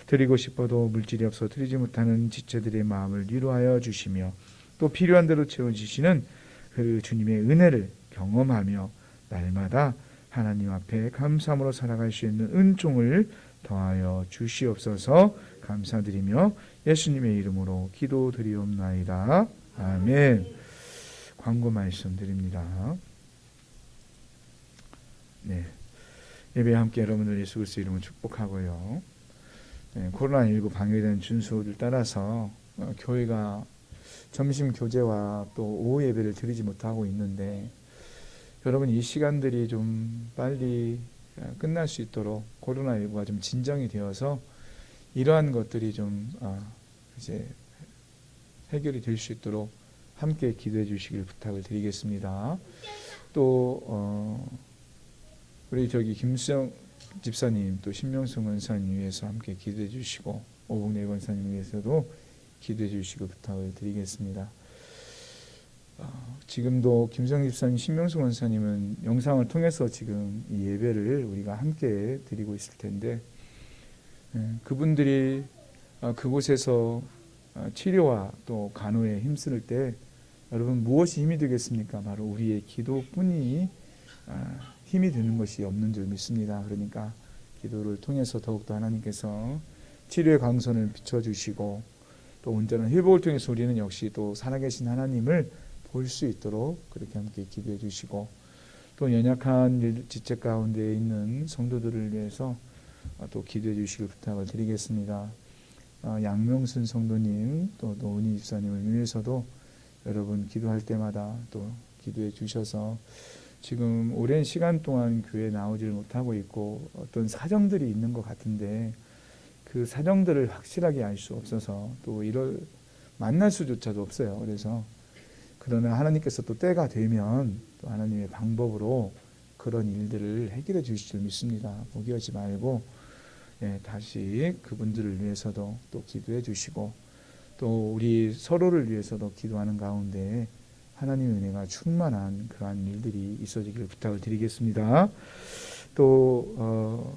드리고 싶어도 물질이 없어 드리지 못하는 지체들의 마음을 위로하여 주시며 또 필요한 대로 채워주시는 그 주님의 은혜를 경험하며 날마다 하나님 앞에 감사함으로 살아갈 수 있는 은총을 더하여 주시옵소서. 감사드리며 예수님의 이름으로 기도드리옵나이다. 아멘. 광고 말씀드립니다. 네, 예배에 함께 여러분들 예수 그리스도 이름으로 축복하고요. 네, 코로나19 방역에 준수를 따라서 교회가 점심 교제와 또 오후 예배를 드리지 못하고 있는데 여러분 이 시간들이 좀 빨리 끝날 수 있도록 코로나19가 좀 진정이 되어서 이러한 것들이 좀 이제 해결이 될 수 있도록 함께 기도해 주시길 부탁을 드리겠습니다. 또 우리 김수영 집사님 또 신명승 권사님 위해서 함께 기도해 주시고 오봉래 권사님 위해서도 기도해 주시고 부탁을 드리겠습니다. 지금도 김수영 집사님, 신명승 권사님은 영상을 통해서 지금 이 예배를 우리가 함께 드리고 있을 텐데 그분들이 그곳에서 치료와 또 간호에 힘쓸 때 여러분 무엇이 힘이 되겠습니까? 바로 우리의 기도뿐이 힘이 되는 것이 없는 줄 믿습니다. 그러니까 기도를 통해서 더욱더 하나님께서 치료의 광선을 비춰주시고 또 온전한 회복을 통해서 우리는 역시 또 살아계신 하나님을 볼 수 있도록 그렇게 함께 기도해 주시고 또 연약한 지체 가운데 있는 성도들을 위해서 또 기도해 주시길 부탁을 드리겠습니다. 양명순 성도님 또 노은희 집사님을 위해서도 여러분 기도할 때마다 또 기도해 주셔서 지금 오랜 시간 동안 교회에 나오지를 못하고 있고 어떤 사정들이 있는 것 같은데 그 사정들을 확실하게 알 수 없어서 또 만날 수조차도 없어요. 그래서 그러나 하나님께서 또 때가 되면 또 하나님의 방법으로 그런 일들을 해결해 주실 줄 믿습니다. 포기하지 말고 다시 그분들을 위해서도 또 기도해 주시고 또 우리 서로를 위해서도 기도하는 가운데 하나님의 은혜가 충만한 그러한 일들이 있어지기를 부탁을 드리겠습니다. 또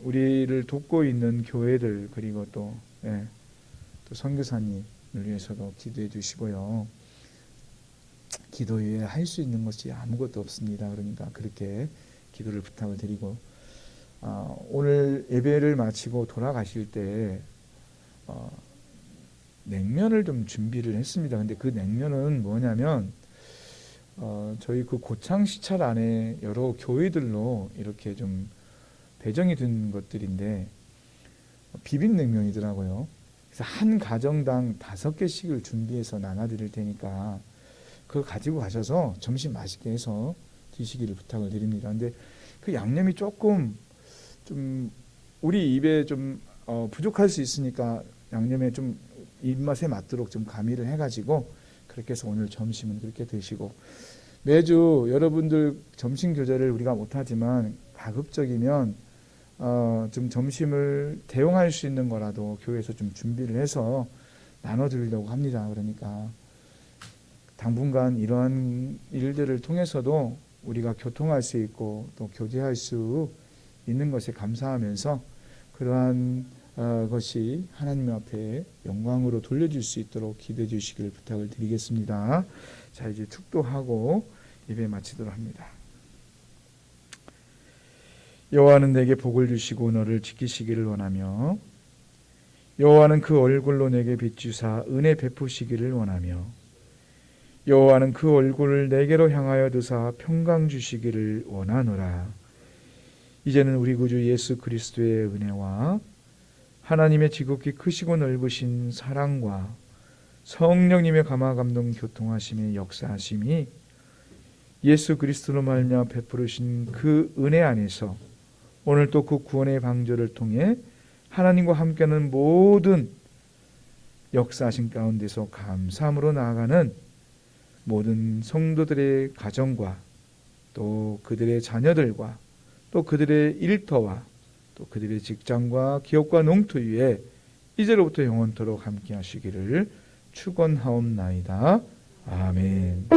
우리를 돕고 있는 교회들 그리고 또 선교사님을 위해서도 기도해 주시고요. 기도 외에 할 수 있는 것이 아무것도 없습니다. 그러니까 그렇게 기도를 부탁을 드리고 오늘 예배를 마치고 돌아가실 때 냉면을 좀 준비를 했습니다. 근데 그 냉면은 뭐냐면 저희 그 고창 시찰 안에 여러 교회들로 이렇게 좀 배정이 된 것들인데 비빔냉면이더라고요. 그래서 한 가정당 5개씩을 준비해서 나눠드릴 테니까 그거 가지고 가셔서 점심 맛있게 해서 드시기를 부탁을 드립니다. 근데 그 양념이 조금 좀 우리 입에 좀 부족할 수 있으니까 양념에 좀 입맛에 맞도록 좀 가미를 해가지고 그렇게 해서 오늘 점심은 그렇게 드시고 매주 여러분들 점심 교제를 우리가 못하지만 가급적이면 좀 점심을 대용할 수 있는 거라도 교회에서 좀 준비를 해서 나눠드리려고 합니다. 그러니까 당분간 이러한 일들을 통해서도 우리가 교통할 수 있고 또 교제할 수 있는 것에 감사하면서 그러한 것이 하나님 앞에 영광으로 돌려줄 수 있도록 기도해 주시기를 부탁을 드리겠습니다. 자, 이제 축도하고 예배 마치도록 합니다. 여호와는 내게 복을 주시고 너를 지키시기를 원하며 여호와는 그 얼굴로 내게 비추사 은혜 베푸시기를 원하며 여호와는 그 얼굴을 내게로 향하여 드사 평강 주시기를 원하노라. 이제는 우리 구주 예수 그리스도의 은혜와 하나님의 지극히 크시고 넓으신 사랑과 성령님의 감화 감동 교통하심의 역사하심이 예수 그리스도로 말미암아 베푸르신 그 은혜 안에서 오늘 또 그 구원의 방조를 통해 하나님과 함께하는 모든 역사하신 가운데서 감사함으로 나아가는 모든 성도들의 가정과 또 그들의 자녀들과 또 그들의 일터와 또 그들의 직장과 기업과 농토 위에 이제로부터 영원토록 함께 하시기를 축원하옵나이다. 아멘.